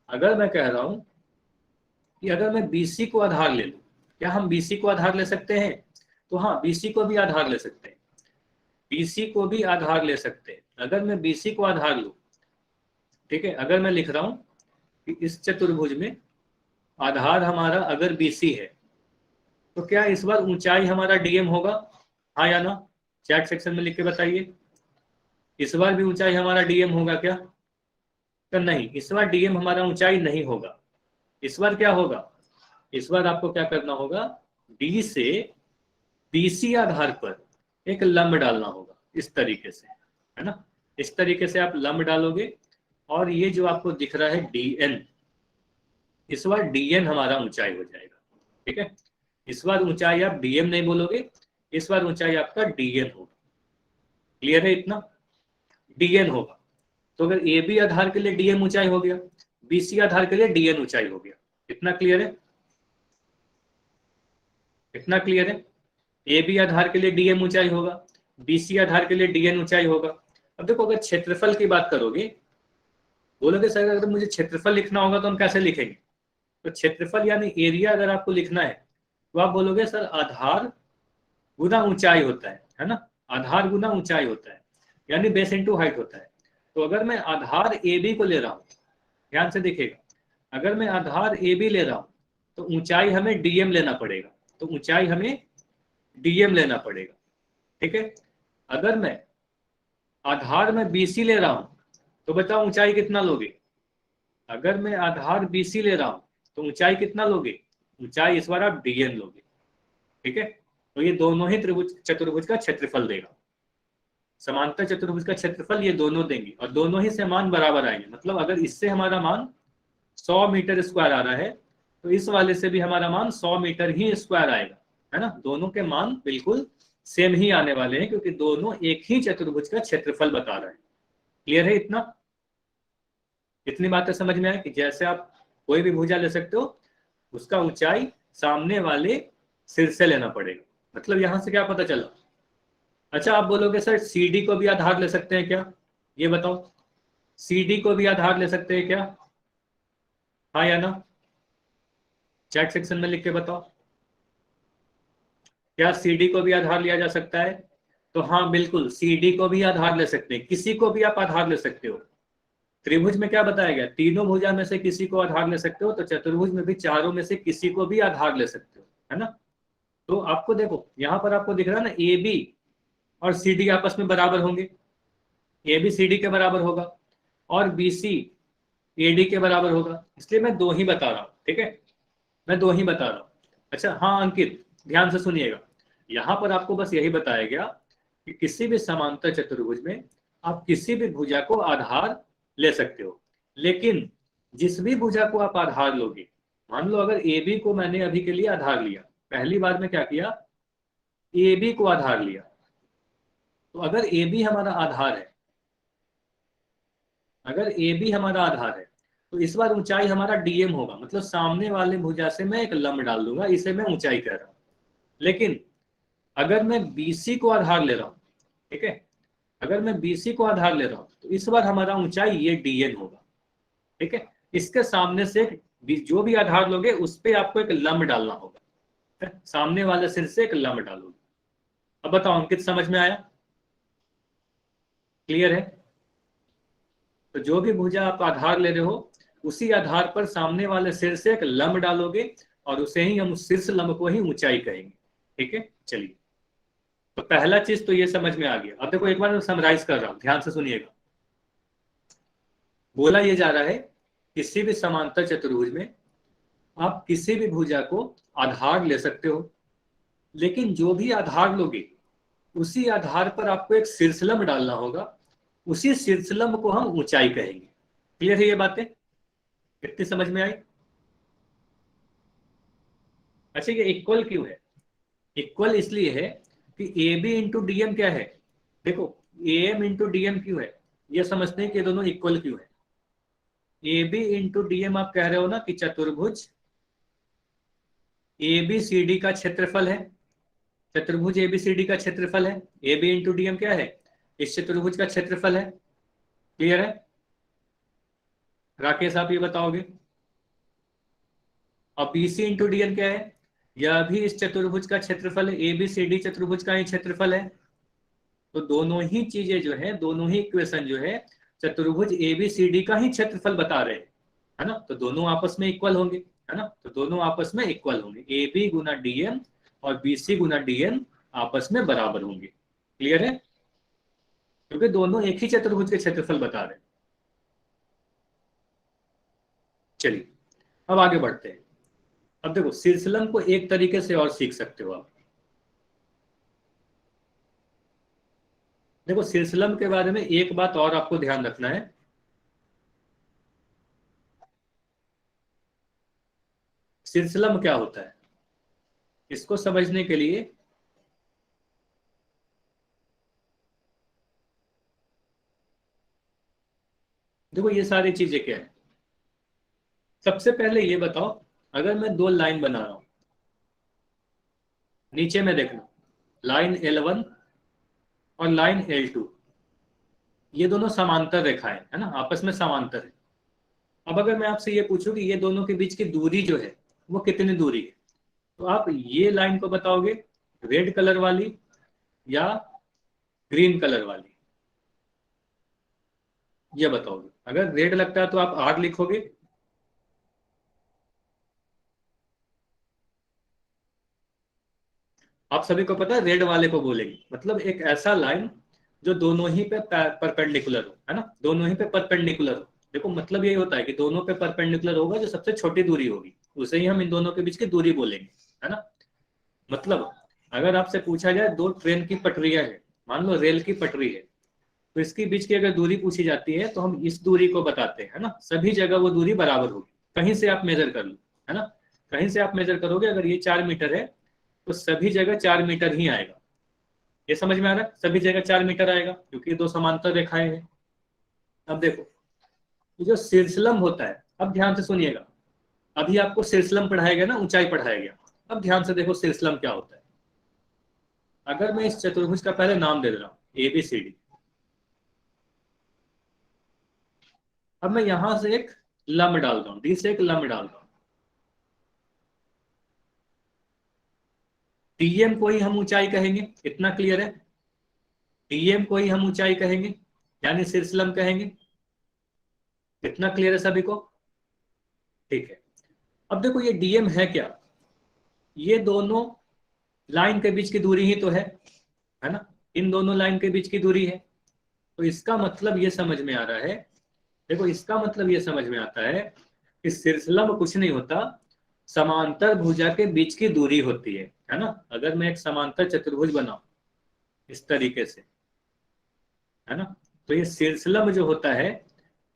अगर मैं कह रहा हूं कि अगर मैं BC को आधार ले लूं, क्या हम BC को आधार ले सकते हैं? तो हाँ, BC को भी आधार ले सकते हैं, BC को भी आधार ले सकते हैं। अगर मैं BC को आधार लूं, ठीक है, अगर मैं लिख रहा हूं कि इस चतुर्भुज में आधार हमारा अगर BC है, तो क्या इस बार ऊंचाई हमारा DM होगा? हाँ या ना? चैट सेक्शन में लिख के बताइए। इस बार भी ऊंचाई हमारा DM होगा क्या? तो नहीं, इस बार DM हमारा ऊंचाई नहीं होगा। इस बार क्या होगा? इस बार आपको क्या करना होगा? D से BC आधार पर एक लंब डालना होगा, इस तरीके से, है ना। इस तरीके से आप लंब डालोगे और ये जो आपको दिख रहा है DN, इस बार DN हमारा ऊंचाई हो जाएगा, ठीक है। इस बार ऊंचाई आप DM नहीं बोलोगे, इस बार ऊंचाई आपका DN होगा। क्लियर है इतना? DN होगा। तो अगर AB आधार के लिए DM ऊंचाई हो गया, BC आधार के लिए DN ऊंचाई हो गया। इतना क्लियर है? इतना क्लियर है? AB आधार के लिए DM ऊंचाई होगा, BC आधार के लिए DN ऊंचाई होगा। अब देखो, अगर क्षेत्रफल की बात करोगे, बोलोगे सर अगर मुझे क्षेत्रफल लिखना होगा तो हम कैसे लिखेंगे? तो क्षेत्रफल यानी एरिया अगर आपको लिखना है तो आप बोलोगे सर आधार गुना ऊंचाई होता है ना। आधार गुना ऊंचाई होता है, यानी बेस इंटू हाइट होता है। तो अगर मैं आधार AB को ले रहा हूं, ध्यान से देखिएगा, अगर मैं आधार AB ले रहा हूं तो ऊंचाई हमें DM लेना पड़ेगा। तो ऊंचाई हमें DM लेना पड़ेगा, ठीक है। अगर मैं आधार में BC ले रहा हूं तो बताओ ऊंचाई कितना लोगे? अगर मैं आधार BC ले रहा हूं तो ऊंचाई कितना लोगे? ऊंचाई इस बार आप DN लोगे, ठीक है। तो ये दोनों ही त्रिभुज चतुर्भुज का क्षेत्रफल देगा। समांतर चतुर्भुज का क्षेत्रफल ये दोनों देंगे और दोनों ही से मान बराबर आएंगे। मतलब अगर इससे हमारा मान 100 मीटर स्क्वायर आ रहा है तो इस वाले से भी हमारा मान 100 मीटर ही स्क्वायर आएगा, है ना। दोनों के मान बिल्कुल सेम ही आने वाले हैं क्योंकि दोनों एक ही चतुर्भुज का क्षेत्रफल बता रहे हैं। क्लियर है इतना? इतनी बातें समझ में आए कि जैसे आप कोई भी भुजा ले सकते हो, उसका ऊंचाई सामने वाले सिर से लेना पड़ेगा। मतलब यहां से क्या पता चला? अच्छा, आप बोलोगे सर CD को भी आधार ले सकते हैं क्या? ये बताओ, CD को भी आधार ले सकते हैं क्या? हाँ या ना? चैट सेक्शन में लिख के बताओ, क्या CD को भी आधार लिया जा सकता है? तो हाँ बिल्कुल, CD को भी आधार ले सकते हैं, किसी को भी आप आधार ले सकते हो। त्रिभुज में क्या बताया गया? तीनों भुजा में से किसी को आधार ले सकते हो, तो चतुर्भुज में भी चारों में से किसी को भी आधार ले सकते हो, है ना। तो आपको देखो, यहां पर आपको दिख रहा है ना, AB और CD आपस में बराबर होंगे। AB CD के बराबर होगा और BC AD के बराबर होगा, इसलिए मैं दो ही बता रहा हूं, ठीक है। मैं दो ही बता रहा हूं। अच्छा हाँ अंकित, ध्यान से सुनिएगा, यहां पर आपको बस यही बताया गया कि किसी भी समांतर चतुर्भुज में आप किसी भी भुजा को आधार ले सकते हो। लेकिन जिस भी भुजा को आप आधार लोगे, मान लो अगर AB को मैंने अभी के लिए आधार लिया, पहली बार में क्या किया? AB को आधार लिया। तो अगर AB हमारा आधार है, अगर AB हमारा आधार है तो इस बार ऊंचाई हमारा DM होगा। मतलब सामने वाले भुजा से मैं एक लंब डाल दूंगा, इसे मैं ऊंचाई कह रहा हूं। लेकिन अगर मैं BC को आधार ले रहा हूं, ठीक है, अगर मैं BC को आधार ले रहा हूं तो इस बार हमारा ऊंचाई ये DN होगा। ठीक है, इसके सामने से जो भी आधार लोगे उस पे आपको एक लंब डालना होगा। सामने वाले सिर से एक लंब डालोगे। अब बताओ अंकित, समझ में आया? क्लियर है? तो जो भी भुजा आप आधार ले रहे हो उसी आधार पर सामने वाले सिर से एक लंब डालोगे और उसे ही हम शीर्ष लंब को ही ऊंचाई कहेंगे। ठीक है, चलिए। तो पहला चीज तो ये समझ में आ गया। अब देखो एक बार मैं समराइज कर रहा हूं, ध्यान से सुनिएगा। बोला ये जा रहा है किसी भी समांतर चतुर्भुज में आप किसी भी भुजा को आधार ले सकते हो, लेकिन जो भी आधार लोगे उसी आधार पर आपको एक शीर्षलंब डालना होगा। उसी शीर्षलंब को हम ऊंचाई कहेंगे। क्लियर है ये बातें? कितनी समझ में आई? अच्छा, ये इक्वल क्यों है? इक्वल इसलिए है कि A B into D M क्या है? देखो, A M into D M क्यों है? ये समझते हैं कि दोनों इक्वल क्यों है। A B into D M आप कह रहे हो ना कि चतुर्भुज ए बी सी डी का क्षेत्रफल है। चतुर्भुज ए बी सी डी का क्षेत्रफल है। A B into D M क्या है? इस चतुर्भुज का क्षेत्रफल है। क्लियर है? राकेश आप ये बताओगे। और B C into D M क्या है? यह भी इस चतुर्भुज का क्षेत्रफल है। ए बी सी डी चतुर्भुज का ही क्षेत्रफल है। तो दोनों ही चीजें जो है, दोनों ही इक्वेशन जो है चतुर्भुज ए बी सी डी का ही क्षेत्रफल बता रहे हैं, है ना? तो दोनों आपस में इक्वल होंगे, है ना? तो दोनों आपस में इक्वल होंगे। ए बी गुना डी एम और बी सी गुना डी एम आपस में बराबर होंगे। क्लियर है? क्योंकि दोनों एक ही चतुर्भुज के क्षेत्रफल बता रहे हैं। चलिए अब आगे बढ़ते हैं। अब देखो, शीर्षलंब को एक तरीके से और सीख सकते हो आप। देखो, शीर्षलंब के बारे में एक बात और आपको ध्यान रखना है। शीर्षलंब क्या होता है इसको समझने के लिए देखो ये सारी चीजें क्या है। सबसे पहले ये बताओ, अगर मैं दो लाइन बना रहा हूं, नीचे में देखना, लाइन L1 और लाइन L2, ये दोनों समांतर रेखाएं है ना, आपस में समांतर है। अब अगर मैं आपसे ये पूछूं कि ये दोनों के बीच की दूरी जो है वो कितनी दूरी है, तो आप ये लाइन को बताओगे रेड कलर वाली या ग्रीन कलर वाली, ये बताओगे। अगर रेड लगता है तो आप R लिखोगे, आप सभी को पता है रेड वाले को बोलेंगे, मतलब एक ऐसा लाइन जो दोनों ही पे परपेंडिकुलर हो, है ना, दोनों ही पे परपेंडिकुलर हो। देखो मतलब यही होता है कि दोनों पे परपेंडिकुलर होगा, जो सबसे छोटी दूरी होगी उसे ही हम इन दोनों के बीच की दूरी बोलेंगे, है ना। मतलब अगर आपसे पूछा जाए दो ट्रेन की पटरियां है, मान लो रेल की पटरी है, तो इसके बीच की अगर दूरी पूछी जाती है तो हम इस दूरी को बताते हैं, है ना। सभी जगह वो दूरी बराबर होगी, कहीं से आप मेजर कर लो, है ना। कहीं से आप मेजर करोगे, अगर ये 4 मीटर है तो सभी जगह 4 मीटर ही आएगा। ये समझ में आ रहा है? सभी जगह 4 मीटर आएगा क्योंकि दो समांतर रेखाएं हैं। अब देखो, ये जो शीर्षलंब होता है, अब ध्यान से सुनिएगा। अभी आपको शीर्षलंब पढ़ाया गया ना, ऊंचाई पढ़ाया गया। अब ध्यान से देखो शीर्षलंब क्या होता है। अगर मैं इस चतुर्भुज का पहले नाम दे दे रहा हूं ABCD, अब मैं यहां से एक लंब डाल रहा हूं, डी से एक लंब डाल रहा हूं। डीएम को ही हम ऊंचाई कहेंगे, इतना क्लियर है। डीएम को ही हम ऊंचाई कहेंगे, यानी शीर्षलंब कहेंगे। इतना क्लियर है सभी को? ठीक है। अब देखो ये डीएम है क्या? ये दोनों लाइन के बीच की दूरी ही तो है ना। इन दोनों लाइन के बीच की दूरी है। तो इसका मतलब ये समझ में आ रहा है, देखो इसका मतलब ये समझ में आता है कि शीर्षलंब कुछ नहीं होता, समांतर भुजा के बीच की दूरी होती है ना। अगर मैं एक समांतर चतुर्भुज बनाऊं इस तरीके से, है ना, तो ये शीर्षलंब जो होता है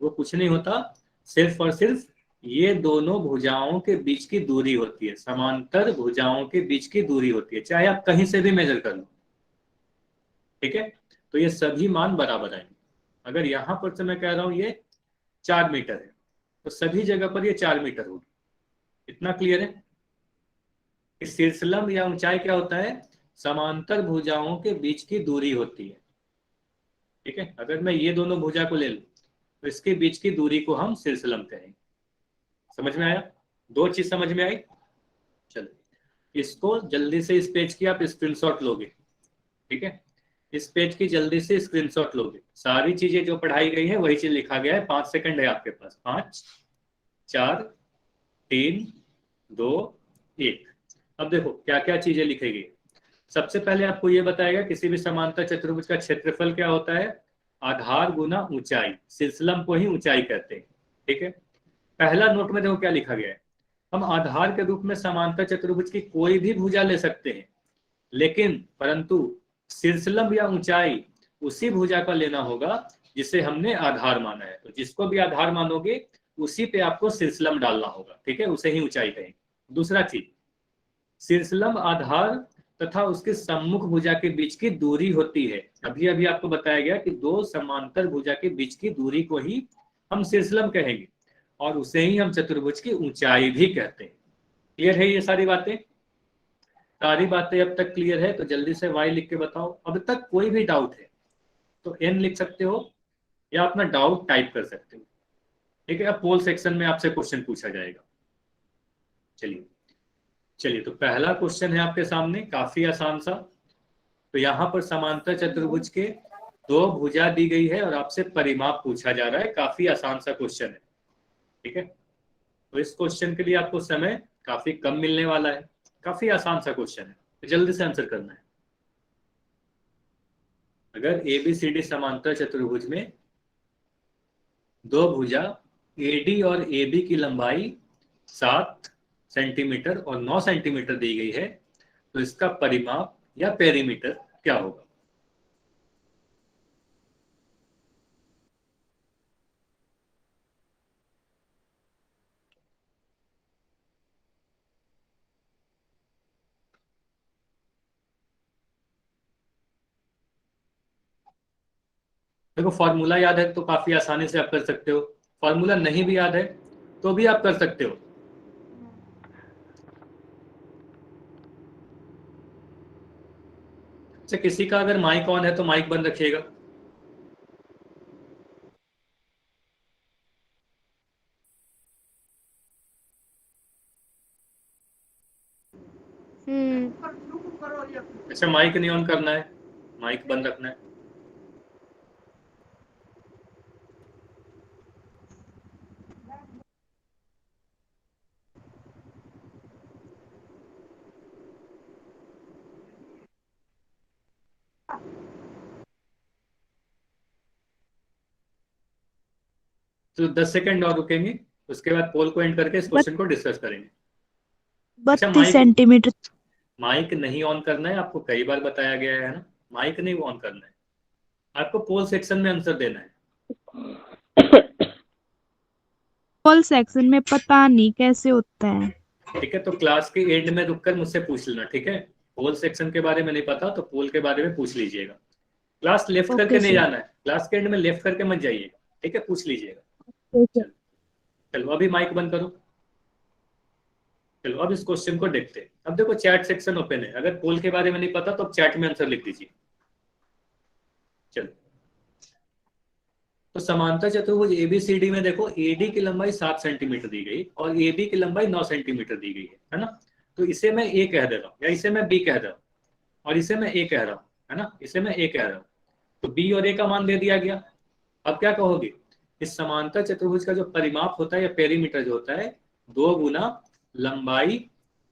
वो कुछ नहीं होता, सिर्फ और सिर्फ ये दोनों भुजाओं के बीच की दूरी होती है, समांतर भुजाओं के बीच की दूरी होती है, चाहे आप कहीं से भी मेजर कर लो। ठीक है, तो ये सभी मान बराबर आएंगे। अगर यहां पर से मैं कह रहा हूं ये 4 मीटर है, तो सभी जगह पर ये 4 मीटर होगी। इतना क्लियर है कि शीर्षलंब या ऊंचाई क्या होता है? समांतर भुजाओं के बीच की दूरी होती है। ठीक है। अगर मैं ये दोनों भुजा को ले लूं तो इसके बीच की दूरी को हम शीर्षलंब कहेंगे। समझ में आया? दो चीज समझ में आई। चलो, इसको जल्दी से इस पेज की आप स्क्रीनशॉट लोगे। ठीक है, इस पेज की जल्दी से स्क्रीनशॉट लोगे। सारी चीजें जो पढ़ाई गई है वही चीज लिखा गया है। 5 सेकंड है आपके पास। 5 4 3 2 1। अब देखो क्या क्या चीजें लिखी गई। सबसे पहले आपको यह बताएगा किसी भी समांतर चतुर्भुज का क्षेत्रफल क्या होता है। आधार गुना ऊंचाई, शीर्षलंब को ही ऊंचाई कहते हैं। ठीक है, पहला नोट में देखो क्या लिखा गया है। हम आधार के रूप में समांतर चतुर्भुज की कोई भी भुजा ले सकते हैं, लेकिन परंतु शीर्षलंब या ऊंचाई उसी भुजा का लेना होगा जिसे हमने आधार माना है। तो जिसको भी आधार मानोगे उसी पे आपको शीर्षलंब डालना होगा। ठीक है, उसे ही ऊंचाई कहेंगे। दूसरा चीज, शीर्षलंब आधार तथा उसके सम्मुख भुजा के बीच की दूरी होती है। अभी अभी आपको बताया गया कि दो समांतर भुजा के बीच की दूरी को ही हम शीर्षलंब कहेंगे और उसे ही हम चतुर्भुज की ऊंचाई भी कहते हैं। क्लियर है ये सारी बातें? सारी बातें अब तक क्लियर है तो जल्दी से वाई लिख के बताओ। अब तक कोई भी डाउट है तो एन लिख सकते हो या अपना डाउट टाइप कर सकते हो। ठीक है, अब पोल सेक्शन में आपसे क्वेश्चन पूछा जाएगा। चलिए चलिए, तो पहला क्वेश्चन है आपके सामने, काफी आसान सा। तो यहाँ पर समांतर चतुर्भुज के दो भुजा दी गई है और आपसे परिमाप पूछा जा रहा है। काफी आसान सा क्वेश्चन है। ठीक है, तो इस क्वेश्चन के लिए आपको समय काफी कम मिलने वाला है। काफी आसान सा क्वेश्चन है, तो जल्दी से आंसर करना है। अगर ABCD समांतर चतुर्भुज में दो भुजा AD और AB की लंबाई 7 सेंटीमीटर और 9 सेंटीमीटर दी गई है तो इसका परिमाप या पेरीमीटर क्या होगा? देखो, फॉर्मूला याद है तो काफी आसानी से आप कर सकते हो। फॉर्मूला नहीं भी याद है तो भी आप कर सकते हो। अच्छा, किसी का अगर माइक ऑन है तो माइक बंद रखिएगा। अच्छा, माइक नहीं ऑन करना है, माइक बंद रखना है। तो 10 सेकंड और रुकेंगे, उसके बाद पोल को एंड करके इस क्वेश्चन को डिस्कस करेंगे। अच्छा, 32 सेंटीमीटर। माइक नहीं ऑन करना है, आपको कई बार बताया गया है ना। माइक नहीं ऑन करना है, आपको पोल सेक्शन में आंसर देना है। पोल सेक्शन में पता नहीं कैसे होता है। ठीक है, तो क्लास के एंड में रुककर मुझसे पूछ लेना। ठीक है, पोल सेक्शन के बारे में नहीं पता तो पोल के बारे में पूछ लीजिएगा। क्लास लेफ्ट करके ओके नहीं सर। जाना है, क्लास के एंड में लेफ्ट करके मत जाइएगा। ठीक है, पूछ लीजिएगा। Okay sir. चलो चलो, अभी माइक बंद करो। चलो, अब इस क्वेश्चन को देखते हैं। अब देखो, चैट सेक्शन ओपन है। अगर पोल के बारे में नहीं पता तो अब चैट में आंसर लिख दीजिए। चलो, तो समांतर चतुर्भुज ABCD में देखो, AD की लंबाई 7 सेंटीमीटर दी गई और AB की लंबाई 9 सेंटीमीटर दी गई है ना। तो इसे मैं A कह दे रहा हूँ या इसे मैं B कह रहा हूँ और इसे मैं A कह रहा हूँ, है ना। इसे मैं A कह रहा हूँ, तो B और A का मान दे दिया गया। अब क्या कहोगे? इस समांतर चतुर्भुज का जो परिमाप होता है या पेरीमीटर जो होता है, 2 गुना लंबाई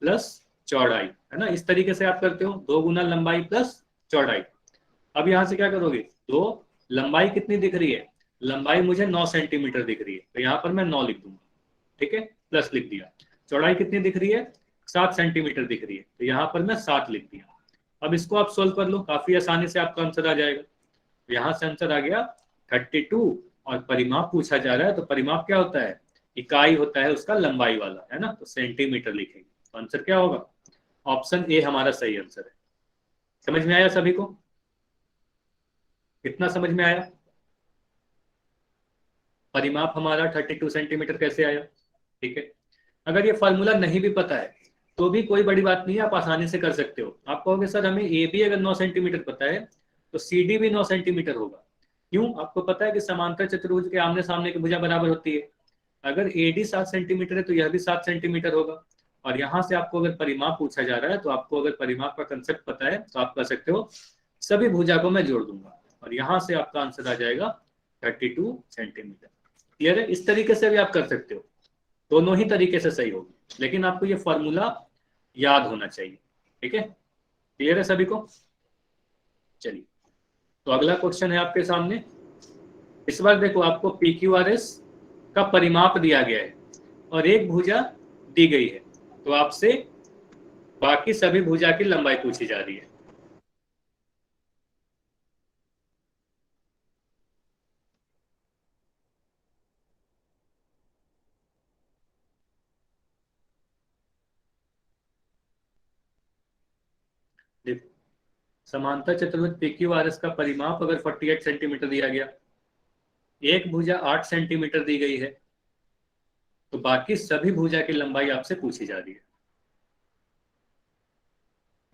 प्लस चौड़ाई, है ना। इस तरीके से आप करते हो, 2 गुना लंबाई प्लस चौड़ाई। अब यहां से क्या करोगे? दो, लंबाई कितनी दिख रही है? लंबाई मुझे 9 सेंटीमीटर दिख रही है तो यहाँ पर मैं 9 लिख दूंगा। ठीक है, प्लस लिख दिया। चौड़ाई कितनी दिख रही है? 7 सेंटीमीटर दिख रही है तो यहाँ पर मैं 7 लिख दिया। अब इसको आप सोल्व कर लो, काफी आसानी से आपका आंसर आ जाएगा। यहाँ से आंसर आ गया 32 और परिमाप पूछा जा रहा है तो परिमाप क्या होता है? इकाई होता है उसका लंबाई वाला, है ना। तो सेंटीमीटर लिखेंगे तो आंसर क्या होगा? ऑप्शन ए हमारा सही आंसर है। समझ में आया सभी को? कितना समझ में आया? परिमाप हमारा 32 सेंटीमीटर कैसे आया? ठीक है, अगर ये फॉर्मूला नहीं भी पता है तो भी कोई बड़ी बात नहीं है, आप आसानी से कर सकते हो। आप कहोगे सर हमें AB अगर 9 सेंटीमीटर पता है तो CD भी 9 सेंटीमीटर होगा, क्यों? आपको पता है कि समांतर चतुर्भुज के आमने सामने की भुजा बराबर होती है। अगर AD 7 सेंटीमीटर है तो यह भी 7 सेंटीमीटर होगा। और यहाँ से आपको अगर परिमाप पूछा जा रहा है तो आपको अगर परिमाप का कंसेप्ट पता है तो आप कर सकते हो सभी भुजा को मैं जोड़ दूंगा और यहाँ से आपका आंसर आ जाएगा 32 सेंटीमीटर। क्लियर है? इस तरीके से भी आप कर सकते हो, दोनों ही तरीके से सही होगी, लेकिन आपको ये फॉर्मूला याद होना चाहिए। ठीक है, क्लियर है सभी को? चलिए, तो अगला क्वेश्चन है आपके सामने। इस बार देखो, आपको PQRS का परिमाप दिया गया है और एक भुजा दी गई है, तो आपसे बाकी सभी भुजा की लंबाई पूछी जा रही है। देखो, समांतर चतुर्भुज PQRS का परिमाप अगर 48 सेंटीमीटर दिया गया, एक भुजा 8 सेंटीमीटर दी गई है, तो बाकी सभी भुजा की लंबाई आपसे पूछी जा रही है।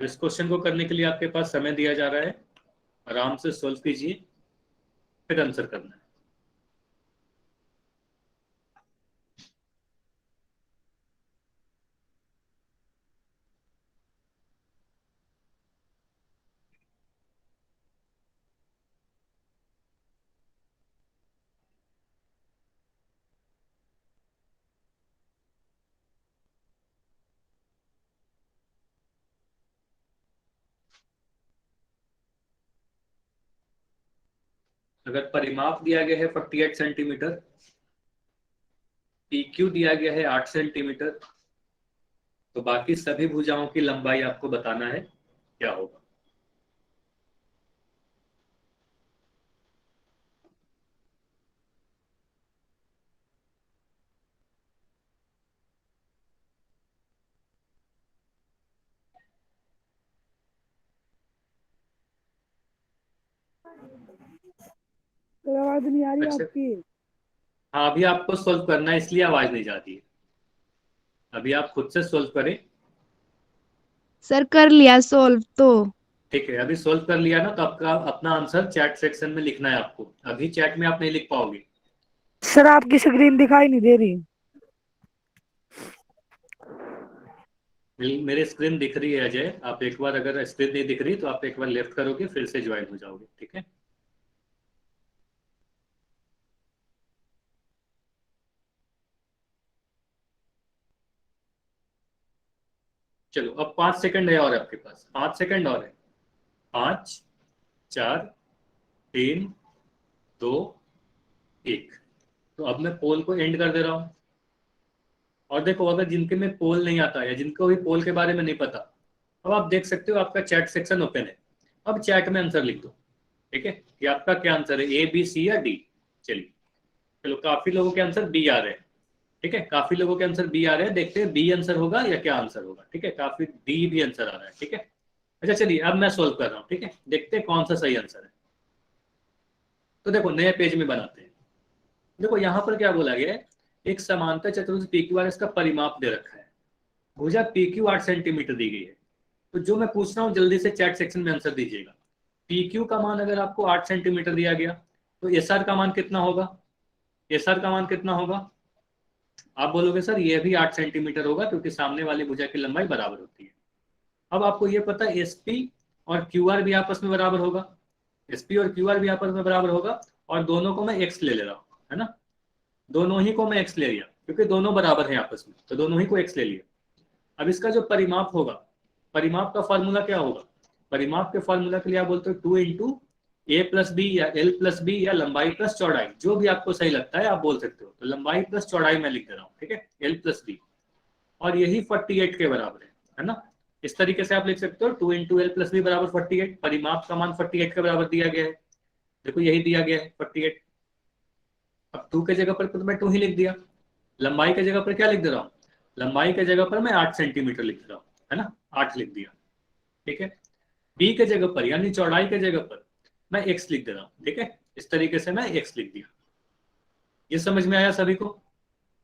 तो इस क्वेश्चन को करने के लिए आपके पास समय दिया जा रहा है, आराम से सोल्व कीजिए, फिर आंसर करना है। अगर परिमाप दिया गया है 48 सेंटीमीटर, PQ दिया गया है 8 सेंटीमीटर, तो बाकी सभी भुजाओं की लंबाई आपको बताना है क्या होगा। आवाज नहीं आ रही अच्छा, आपकी। हाँ, अभी आपको सोल्व करना है, इसलिए आवाज नहीं जाती है। अभी आप खुद से सोल्व करें। सर कर लिया सोल्व तो। ठीक है, अभी सोल्व कर लिया ना, तो आपका अपना आंसर चैट सेक्शन में लिखना है आपको। अभी चैट में आप नहीं लिख पाओगे। सर आपकी स्क्रीन दिखाई नहीं दे रही। मेरी स्क्रीन दिख रही है अजय। आप एक बार, अगर स्क्रीन नहीं दिख रही तो आप एक बार लेफ्ट करोगे, फिर से ज्वाइन हो जाओगे। ठीक है, चलो अब 5 सेकंड है और आपके पास, 5 सेकंड और है। 5, 4, 3, 2, 1। तो अब मैं पोल को एंड कर दे रहा हूं। और देखो, अगर जिनके में पोल नहीं आता या जिनको भी पोल के बारे में नहीं पता, अब आप देख सकते हो आपका चैट सेक्शन ओपन है। अब चैट में आंसर लिख दो। ठीक है, कि आपका क्या आंसर है, A, B, C या D। चलिए, चलो, काफी लोगों के आंसर बी आ रहे हैं। ठीक है, काफी लोगों के आंसर बी आ रहे हैं। देखते हैं बी आंसर होगा या क्या आंसर होगा। ठीक है, काफी डी भी आंसर आ रहा है। ठीक है, अच्छा चलिए, अब मैं सोल्व कर रहा हूँ। ठीक है, देखते हैं कौन सा सही आंसर है। तो देखो, नए पेज में बनाते हैं। देखो, यहाँ पर क्या बोला गया है, एक समांतर चतुर्भुज PQR, इसका परिमाप दे रखा है। भुजा PQ 8 सेंटीमीटर दी गई है। तो जो मैं पूछ रहा हूँ, जल्दी से चैट सेक्शन में आंसर दीजिएगा। PQ का मान अगर आपको 8 सेंटीमीटर दिया गया, तो SR का मान कितना होगा? SR का मान कितना होगा? आप बोलोगे सर ये भी 8 सेंटीमीटर होगा, क्योंकि सामने वाली भुजा की लंबाई बराबर होती है। अब आपको ये पता है SP और QR भी आपस में बराबर होगा। SP और QR भी आपस में बराबर होगा, और दोनों को मैं x ले ले रहा हूँ, है ना। दोनों ही को मैं x ले लिया, क्योंकि दोनों बराबर हैं आपस में, तो दोनों ही को x ले लिया। अब इसका जो परिमाप होगा, परिमाप का फॉर्मूला क्या होगा? परिमाप के फॉर्मूला के लिए आप बोलते हो 2 इंटू A+B या L+B या लंबाई प्लस चौड़ाई, जो भी आपको सही लगता है आप बोल सकते हो। तो लंबाई प्लस चौड़ाई मैं लिख दे रहा हूँ। ठीक है, L+B, और यही 48 के बराबर है ना। इस तरीके से आप लिख सकते हो 2 इंटू L+B बराबर 48। परिमाप का मान 48 के बराबर दिया गया है। देखो, यही दिया गया है 48। अब 2 के जगह पर तो मैं 2 ही लिख दिया। लंबाई के जगह पर क्या लिख दे रहा हूँ? लंबाई के जगह पर मैं 8 सेंटीमीटर लिख रहा हूँ, है ना, 8 लिख दिया। ठीक है, बी के जगह पर यानी चौड़ाई के जगह पर मैं x लिख दे रहा हूँ। ठीक है, इस तरीके से मैं x लिख दिया। ये समझ में आया सभी को?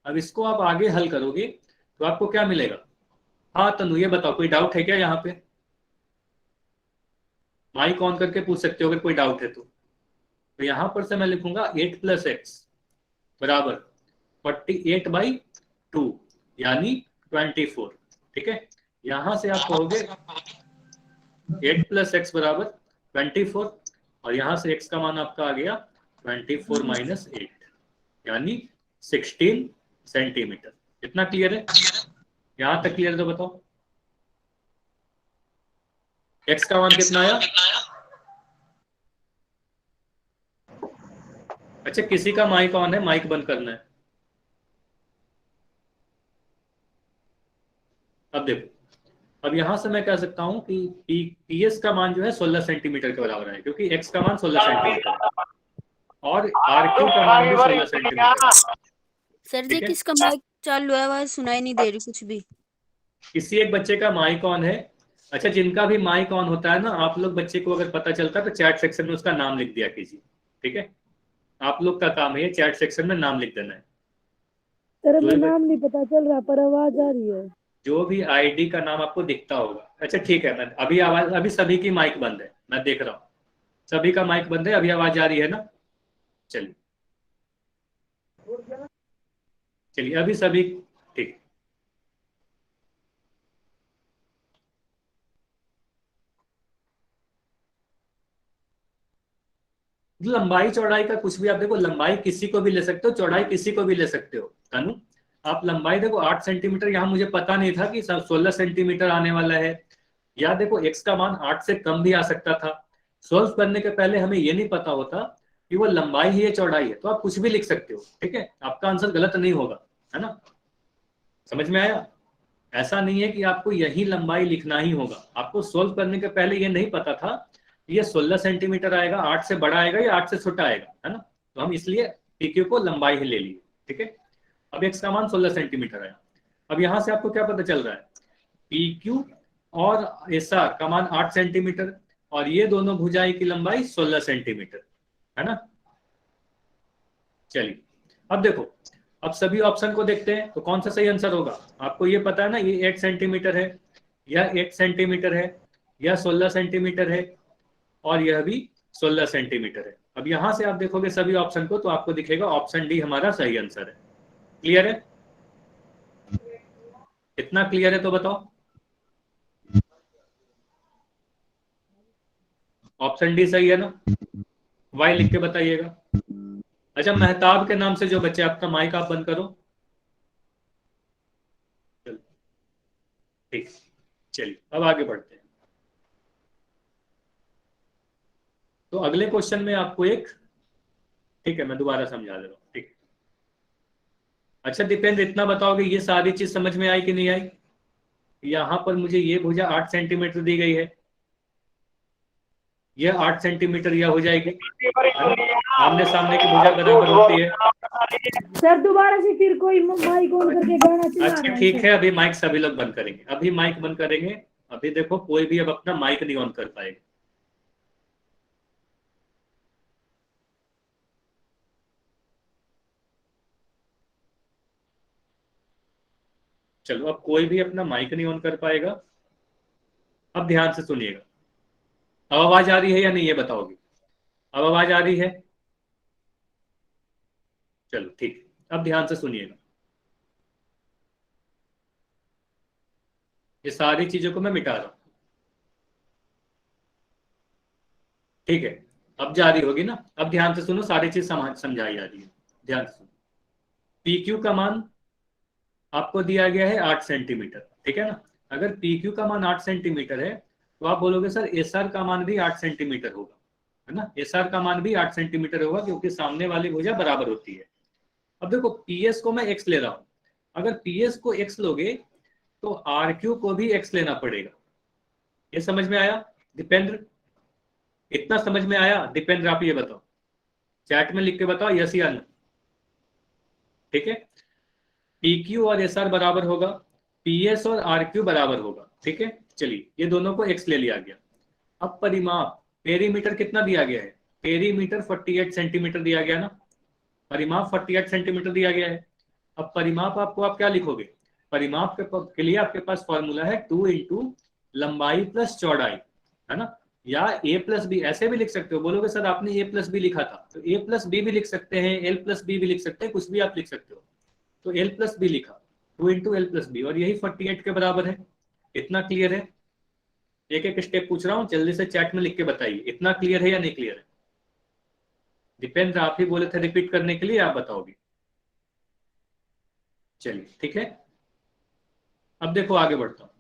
अब इसको आप आगे हल करोगे तो आपको क्या मिलेगा? हाँ तनु, ये बताओ, कोई डाउट है क्या यहाँ पे? माइक ऑन करके पूछ सकते हो अगर कोई डाउट है तो। तो यहां पर से मैं लिखूंगा 8 + x बराबर 48/2 यानी 24। ठीक है, यहां से आप कहोगे 8 + x बराबर 24 और यहां से x का मान आपका आ गया 24 - 8 यानी 16 सेंटीमीटर। इतना क्लियर है? यहां तक क्लियर तो बताओ x का मान कितना आया? अच्छा, किसी का माइक ऑन है? माइक बंद करना है। अब देखो, अब यहां से मैं कह सकता हूं कि PS का मान जो है 16 सेंटीमीटर के बराबर है, क्योंकि x का मान 16 सेंटीमीटर है और RQ का मान भी 16 सेंटीमीटर है। सर जी ठीक है, किसका माइक चालू है? आवाज सुनाई नहीं दे रही कुछ भी। किसी एक बच्चे का माइक ऑन है। अच्छा, जिनका भी माइक ऑन होता है ना, आप लोग बच्चे को अगर पता चलता है तो चैट सेक्शन में उसका नाम लिख दिया कीजिए। ठीक है, आप लोग का काम है चैट सेक्शन में नाम लिख देना है। तेरे जो में भी नाम नहीं पता चल रहा पर आवाज आ रही है। जो भी आईडी का नाम आपको दिखता होगा। अच्छा ठीक है, मैं अभी आवाज, अभी सभी की माइक बंद है, मैं देख रहा हूँ सभी का माइक बंद है। अभी आवाज आ रही है ना? चलिए चलिए, अभी सभी ठीक। लंबाई चौड़ाई का कुछ भी आप देखो, लंबाई किसी को भी ले सकते हो, चौड़ाई किसी को भी ले सकते हो। तनु, आप लंबाई देखो 8 सेंटीमीटर, यहाँ मुझे पता नहीं था कि 16 सेंटीमीटर आने वाला है। या देखो x का मान 8 से कम भी आ सकता था। सॉल्व करने के पहले हमें ये नहीं पता होता कि वो लंबाई ही है चौड़ाई है, तो आप कुछ भी लिख सकते हो। ठीक है, आपका आंसर गलत नहीं होगा, है ना? समझ में आया? ऐसा नहीं है कि आपको यही लंबाई लिखना ही होगा। आपको सोल्व करने के पहले ये नहीं पता था ये 16 सेंटीमीटर आएगा, 8 से बड़ा आएगा या 8 से छोटा आएगा, है ना? तो हम इसलिए PQ को लंबाई ही ले लिए। ठीक है, अब x का मान 16 सेंटीमीटर आया। अब यहां से आपको क्या पता चल रहा है? PQ और SR का मान 8 सेंटीमीटर और ये दोनों भुजाएं की लंबाई 16 सेंटीमीटर, है ना? चलिए, अब देखो, अब सभी ऑप्शन को देखते हैं तो कौन सा सही आंसर होगा। आपको ये पता है ना, ये 8 सेंटीमीटर है, यह 8 सेंटीमीटर है, यह 16 सेंटीमीटर है और यह भी 16 सेंटीमीटर है। अब यहां से आप देखोगे सभी ऑप्शन को तो आपको दिखेगा ऑप्शन डी हमारा सही आंसर है। क्लियर है? इतना क्लियर है तो बताओ, ऑप्शन डी सही है ना? वाई लिख के बताइएगा। अच्छा, मेहताब के नाम से जो बच्चे, आपका माइक आप बंद करो। चलो ठीक, चलिए अब आगे बढ़ते हैं। तो अगले क्वेश्चन में आपको एक, ठीक है मैं दोबारा समझा दे रहा हूँ। ठीक, अच्छा दीपेंद्र इतना बताओगे ये सारी चीज समझ में आई कि नहीं आई? यहां पर मुझे ये भुजा 8 सेंटीमीटर दी गई है, ये 8 सेंटीमीटर यह हो जाएगी, आमने सामने की भुजा बराबर होती है। सर दोबारा से फिर कोई माइक ऑन करके गाना चला रहा अच्छा है। ठीक है, अभी माइक सभी लोग बंद करेंगे, अभी माइक बंद करेंगे। अभी देखो कोई भी अब अपना माइक नहीं ऑन कर पाएगा। चलो, अब कोई भी अपना माइक नहीं ऑन कर पाएगा। अब ध्यान से सुनिएगा, अब आवाज आ रही है या नहीं ये बताओगे? अब आवाज आ रही है? चलो ठीक, अब ध्यान से सुनिएगा। ये सारी चीजों को मैं मिटा रहा हूं, ठीक है? अब जारी होगी ना? अब ध्यान से सुनो, सारी चीज समझाई जा रही है, ध्यान से सुनो। PQ का मान आपको दिया गया है 8 सेंटीमीटर, ठीक है ना? अगर PQ का मान 8 सेंटीमीटर है तो आप बोलोगे सर SR का मान भी 8 सेंटीमीटर होगा, है ना? SR का मान भी 8 सेंटीमीटर होगा क्योंकि सामने वाली भुजा बराबर होती है। अब देखो PS को मैं x ले रहा हूं, अगर PS को x लोगे तो RQ को भी x लेना पड़ेगा। ये समझ में आया दीपेंद्र? इतना समझ में आया? दीपेंद्र आप ये बताओ, चैट में लिख के बताओ यस या नो। ठीक है, PQ और SR बराबर होगा, PS और RQ बराबर होगा। ठीक है, चलिए ये दोनों को x ले लिया गया। अब परिमाप, पेरीमीटर कितना दिया गया है? पेरीमीटर 48 सेंटीमीटर दिया गया ना, परिमाप 48 सेंटीमीटर दिया गया है। अब परिमाप आपको आप क्या लिखोगे? परिमाप के लिए आपके पास फॉर्मूला है 2 × लंबाई प्लस चौड़ाई, है ना? या ए प्लस बी ऐसे भी लिख सकते हो। बोलोगे सर आपने ए प्लस बी लिखा था, तो ए प्लस बी भी लिख सकते हैं, एल प्लस बी भी लिख सकते हैं, कुछ भी आप लिख सकते हो। तो एल प्लस बी लिखा, 2 इंटू एल प्लस बी, और यही 48 के बराबर है। इतना क्लियर है? एक एक स्टेप पूछ रहा हूँ, जल्दी से चैट में लिख के बताइए इतना क्लियर है या नहीं क्लियर है। दीपेंद्र आप ही बोले थे रिपीट करने के लिए, आप बताओगे। चलिए ठीक है, अब देखो आगे बढ़ता हूँ।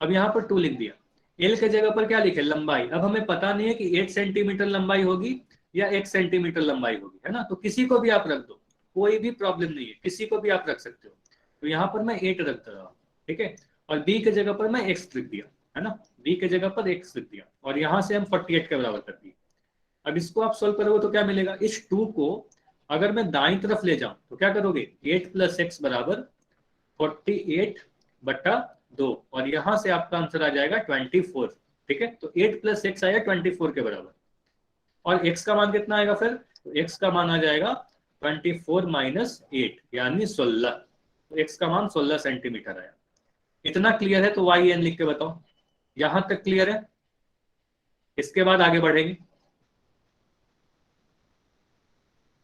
अब यहाँ पर 2 लिख दिया, एल के जगह पर क्या लिखे, लंबाई। अब हमें पता नहीं है कि 8 सेंटीमीटर लंबाई होगी या 1 सेंटीमीटर लंबाई होगी, है ना। तो किसी को भी आप रख दो, कोई भी प्रॉब्लम नहीं है, किसी को भी आप रख सकते हो। तो यहाँ पर मैं 8 रख रहा हूँ, ठीक है। और बी के जगह पर मैं x लिख दिया, है ना, बी के जगह पर x लिख दिया, और यहाँ से हम 48 के बराबर कर दिए। अब इसको आप सोल्व करोगे तो क्या मिलेगा, इस 2 को अगर मैं दाईं तरफ ले जाऊं तो क्या करोगे, 8 प्लस एक्स बराबर 48 बट्टा 2, और यहां से आपका आंसर आ जाएगा 24। ठीक है, तो 8 प्लस एक्स आया 24 के बराबर, और x का मान कितना आएगा फिर, तो x का मान आ जाएगा 24 माइनस 8 यानी 16। तो x का मान 16 सेंटीमीटर आया। इतना क्लियर है तो वाई एन लिख के बताओ, यहां तक क्लियर है। इसके बाद आगे बढ़ेंगे।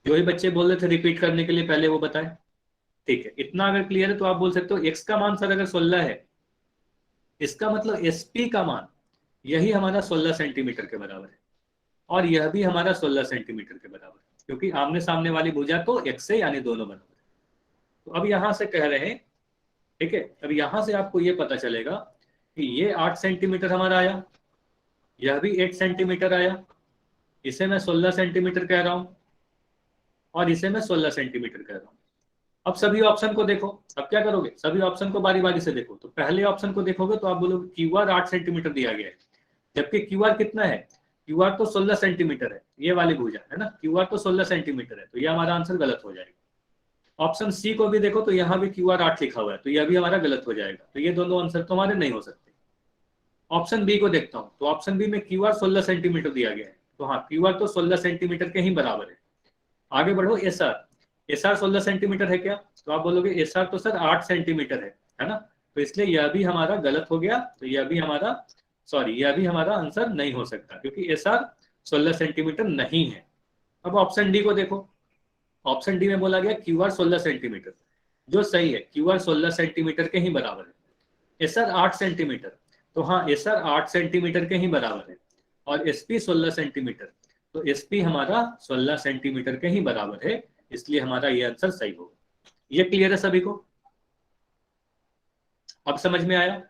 जो ही बच्चे बोल रहे थे रिपीट करने के लिए पहले वो बताएं। ठीक है, इतना अगर क्लियर है तो आप बोल सकते हो x का मान सर अगर 16 है, इसका मतलब sp का मान यही हमारा 16 सेंटीमीटर के बराबर है, और यह भी हमारा 16 सेंटीमीटर के बराबर है, क्योंकि आमने सामने वाली भुजा तो x से यानी दोनों बराबर है। तो अब यहां से कह रहे हैं, ठीक है, अब यहां से आपको यह पता चलेगा कि ये 8 सेंटीमीटर हमारा आया, यह भी 8 सेंटीमीटर आया, इसे मैं 16 सेंटीमीटर कह रहा हूं, और इसे मैं 16 सेंटीमीटर कह रहा हूं। अब सभी ऑप्शन को देखो, अब क्या करोगे, सभी ऑप्शन को बारी बारी से देखो। तो पहले ऑप्शन को देखोगे तो आप बोलोगे क्यू आर 8 सेंटीमीटर दिया गया है, जबकि क्यू आर कितना है, क्यू आर तो 16 सेंटीमीटर है, ये वाली भुजा है ना, क्यू आर तो 16 सेंटीमीटर है, तो ये हमारा आंसर गलत हो जाएगा। ऑप्शन सी को भी देखो तो यहाँ भी क्यू आर 8 लिखा हुआ है, तो यह भी हमारा गलत हो जाएगा, तो ये दोनों आंसर तो हमारे नहीं हो सकते। ऑप्शन बी को देखता हूँ, तो ऑप्शन बी में क्यू आर 16 सेंटीमीटर दिया गया है, तो हाँ क्यू आर तो 16 सेंटीमीटर के ही बराबर है। आगे बढ़ो, S R, S R 16 centimetre है क्या, तो आप बोलोगे एस आर तो सर 8 सेंटीमीटर है ना, तो इसलिए यह भी हमारा गलत हो गया, तो यह भी हमारा, सॉरी, यह भी हमारा आंसर नहीं हो सकता, क्योंकि एस आर 16 सेंटीमीटर नहीं है। अब ऑप्शन डी को देखो, ऑप्शन डी में बोला गया क्यू आर 16 सेंटीमीटर, जो सही है, क्यू आर 16 सेंटीमीटर के ही बराबर है। एस आर 8 सेंटीमीटर, तो हाँ एस आर 8 सेंटीमीटर के ही बराबर है, और एस पी 16 सेंटीमीटर, तो एस पी हमारा 16 सेंटीमीटर के ही बराबर है, इसलिए हमारा ये आंसर सही होगा। ये क्लियर है सभी को, अब समझ में आया।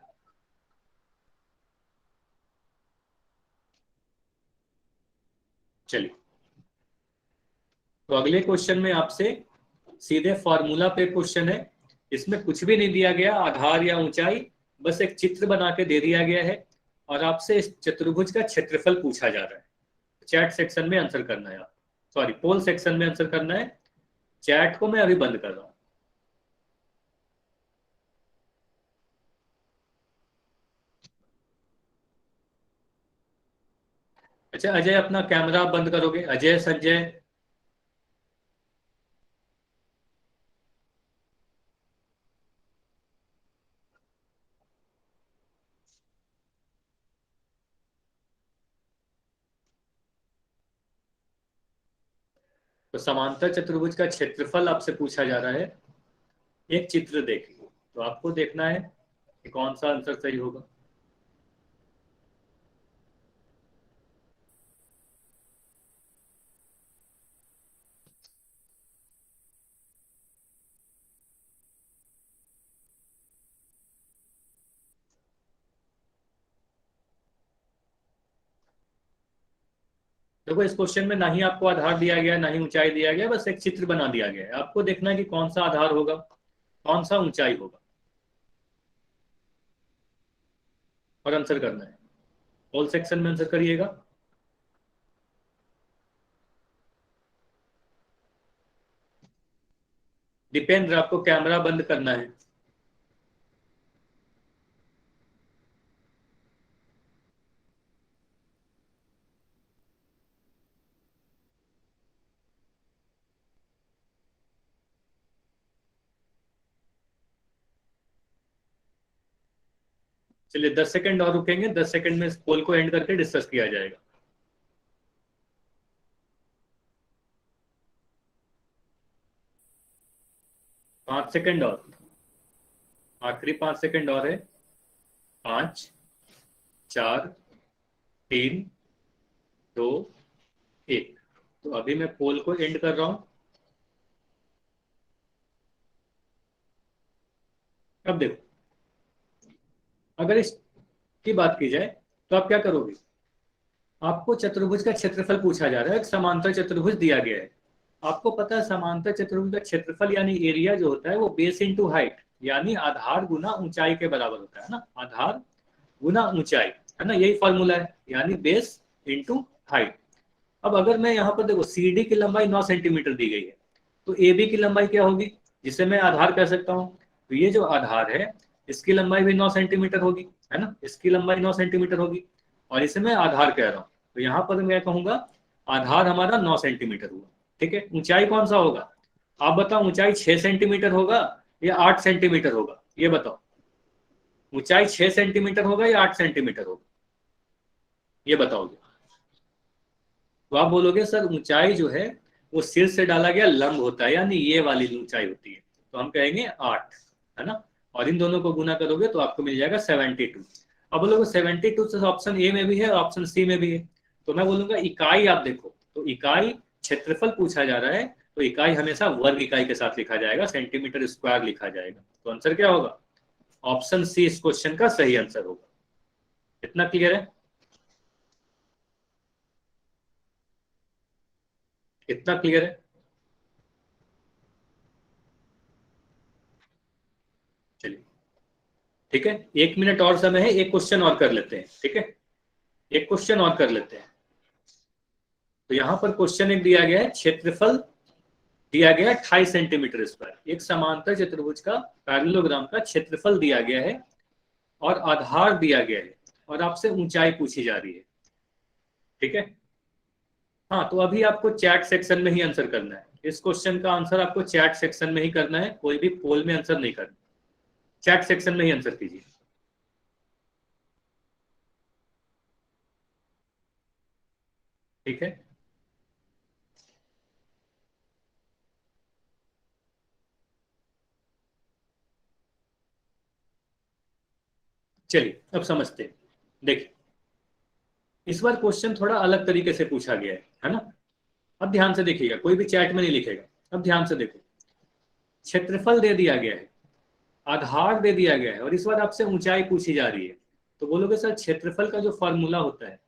चलिए, तो अगले क्वेश्चन में आपसे सीधे फॉर्मूला पे क्वेश्चन है। इसमें कुछ भी नहीं दिया गया, आधार या ऊंचाई, बस एक चित्र बना के दे दिया गया है, और आपसे इस चतुर्भुज का क्षेत्रफल पूछा जा रहा है। चैट सेक्शन में आंसर करना है, सॉरी पोल सेक्शन में आंसर करना है। चैट को मैं अभी बंद कर रहा हूं। अच्छा अजय, अपना कैमरा बंद करोगे, अजय संजय। तो समांतर चतुर्भुज का क्षेत्रफल आपसे पूछा जा रहा है। एक चित्र देखिए, तो आपको देखना है कि कौन सा आंसर सही होगा। देखो इस क्वेश्चन में ना ही आपको आधार दिया गया, ना ही ऊंचाई दिया गया, बस एक चित्र बना दिया गया है। आपको देखना है कि कौन सा आधार होगा, कौन सा ऊंचाई होगा, और आंसर करना है। ऑल सेक्शन में आंसर करिएगा। दीपेंद्र आपको कैमरा बंद करना है। चलिए 10 सेकंड और रुकेंगे, 10 सेकंड में इस पोल को एंड करके डिस्कस किया जाएगा। पांच सेकंड और, आखिरी 5 सेकंड और है। 5 4 3 2 1। तो अभी मैं पोल को एंड कर रहा हूं। अब देखो, अगर इसकी बात की जाए तो आप क्या करोगे? आपको चतुर्भुज का क्षेत्रफल पूछा जा रहा है, एक समांतर चतुर्भुज दिया गया है। आपको पता है समांतर चतुर्भुज का क्षेत्रफल यानी एरिया जो होता है वो बेस इनटू हाइट यानी आधार गुना ऊंचाई के बराबर होता है ना, आधार गुना ऊंचाई, है ना, यही फॉर्मूला है, यानी बेस इनटू हाइट। अब अगर मैं यहाँ पर देखो CD की लंबाई 9 सेंटीमीटर दी गई है, तो AB की लंबाई क्या होगी, जिसे मैं आधार कह सकता हूँ। तो ये जो आधार है इसकी लंबाई भी 9 सेंटीमीटर होगी, है ना, इसकी लंबाई 9 सेंटीमीटर होगी, और इसे मैं आधार कह रहा हूँ। तो यहाँ पर मैं कहूंगा आधार हमारा 9 सेंटीमीटर हुआ, ठीक है। ऊंचाई कौन सा होगा, आप बताओ, ऊंचाई 6 सेंटीमीटर होगा या 8 सेंटीमीटर होगा, ये बताओ। ऊंचाई 6 सेंटीमीटर होगा या 8 सेंटीमीटर होगा, ये बताओगे। तो आप बोलोगे सर ऊंचाई जो है वो सिर से डाला गया लंब होता है, यानी ये वाली ऊंचाई होती है, तो हम कहेंगे 8, है ना, और इन दोनों को गुना करोगे तो आपको मिल जाएगा 72। अब बोलोगे 72 से ऑप्शन ए में भी है, ऑप्शन सी में भी है, तो मैं बोलूंगा इकाई आप देखो, तो इकाई क्षेत्रफल पूछा जा रहा है, तो इकाई हमेशा वर्ग इकाई के साथ लिखा जाएगा, सेंटीमीटर स्क्वायर लिखा जाएगा। तो आंसर क्या होगा, ऑप्शन सी इस क्वेश्चन का सही आंसर होगा। इतना क्लियर है, इतना क्लियर है। चलिए ठीक है, 1 मिनट और समय है, एक क्वेश्चन और कर लेते हैं, ठीक है, एक क्वेश्चन और कर लेते हैं। तो यहां पर क्वेश्चन एक दिया गया है, क्षेत्रफल दिया गया है 28 सेंटीमीटर स्क्वायर, एक समांतर चतुर्भुज का पैरेललोग्राम का क्षेत्रफल दिया गया है और आधार दिया गया है, और आपसे ऊंचाई पूछी जा रही है, ठीक है। हाँ, तो अभी आपको चैट सेक्शन में ही आंसर करना है, इस क्वेश्चन का आंसर आपको चैट सेक्शन में ही करना है, कोई भी पोल में आंसर नहीं करना, चैट सेक्शन में ही आंसर कीजिए। ठीक है, चलिए अब समझते हैं। देखिए इस बार क्वेश्चन थोड़ा अलग तरीके से पूछा गया है ना। अब ध्यान से देखिएगा, कोई भी चैट में नहीं लिखेगा, अब ध्यान से देखो। क्षेत्रफल दे दिया गया है, आधार दे दिया गया है, और इस बार आपसे ऊंचाई पूछी जा रही है। तो बोलोगे सर क्षेत्रफल का जो फॉर्मूला होता है,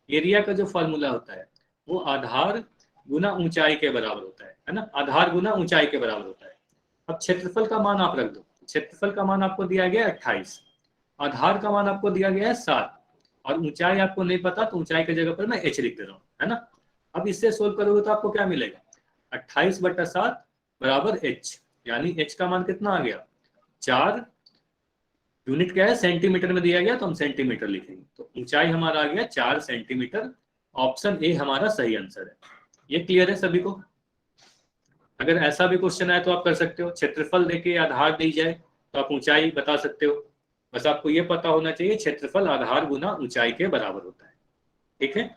एरिया का जो फॉर्मूला होता है, वो आधार गुना ऊंचाई के बराबर होता है ना, आधार गुना ऊंचाई के बराबर होता है। अब क्षेत्रफल का मान आप रख दो, क्षेत्रफल का मान आपको दिया गया है 28, आधार का मान आपको दिया गया है 7, और ऊंचाई आपको नहीं पता, तो ऊंचाई की जगह पर मैं h लिख दे रहा हूँ, है ना। अब इससे सोल्व करोगे तो आपको क्या मिलेगा, 28/7 बराबर h, यानी h का मान कितना आ गया 4। यूनिट क्या है, सेंटीमीटर में दिया गया, तो हम सेंटीमीटर लिखेंगे, तो ऊंचाई हमारा आ गया 4 सेंटीमीटर। ऑप्शन ए हमारा सही आंसर है। ये क्लियर है सभी को? अगर ऐसा भी क्वेश्चन आए तो आप कर सकते हो, क्षेत्रफल देके आधार दी जाए तो आप ऊंचाई बता सकते हो, बस आपको ये पता होना चाहिए क्षेत्रफल आधार गुना ऊंचाई के बराबर होता है, ठीक है।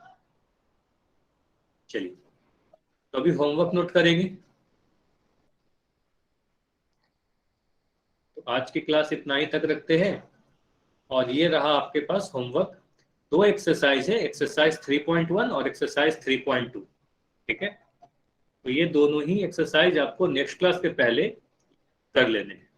चलिए तो अभी होमवर्क नोट करेंगे। तो आज की क्लास इतना ही तक रखते हैं, और ये रहा आपके पास होमवर्क। 2 एक्सरसाइज है, एक्सरसाइज 3.1 और एक्सरसाइज 3.2, ठीक है। तो ये दोनों ही एक्सरसाइज आपको नेक्स्ट क्लास के पहले कर लेने हैं।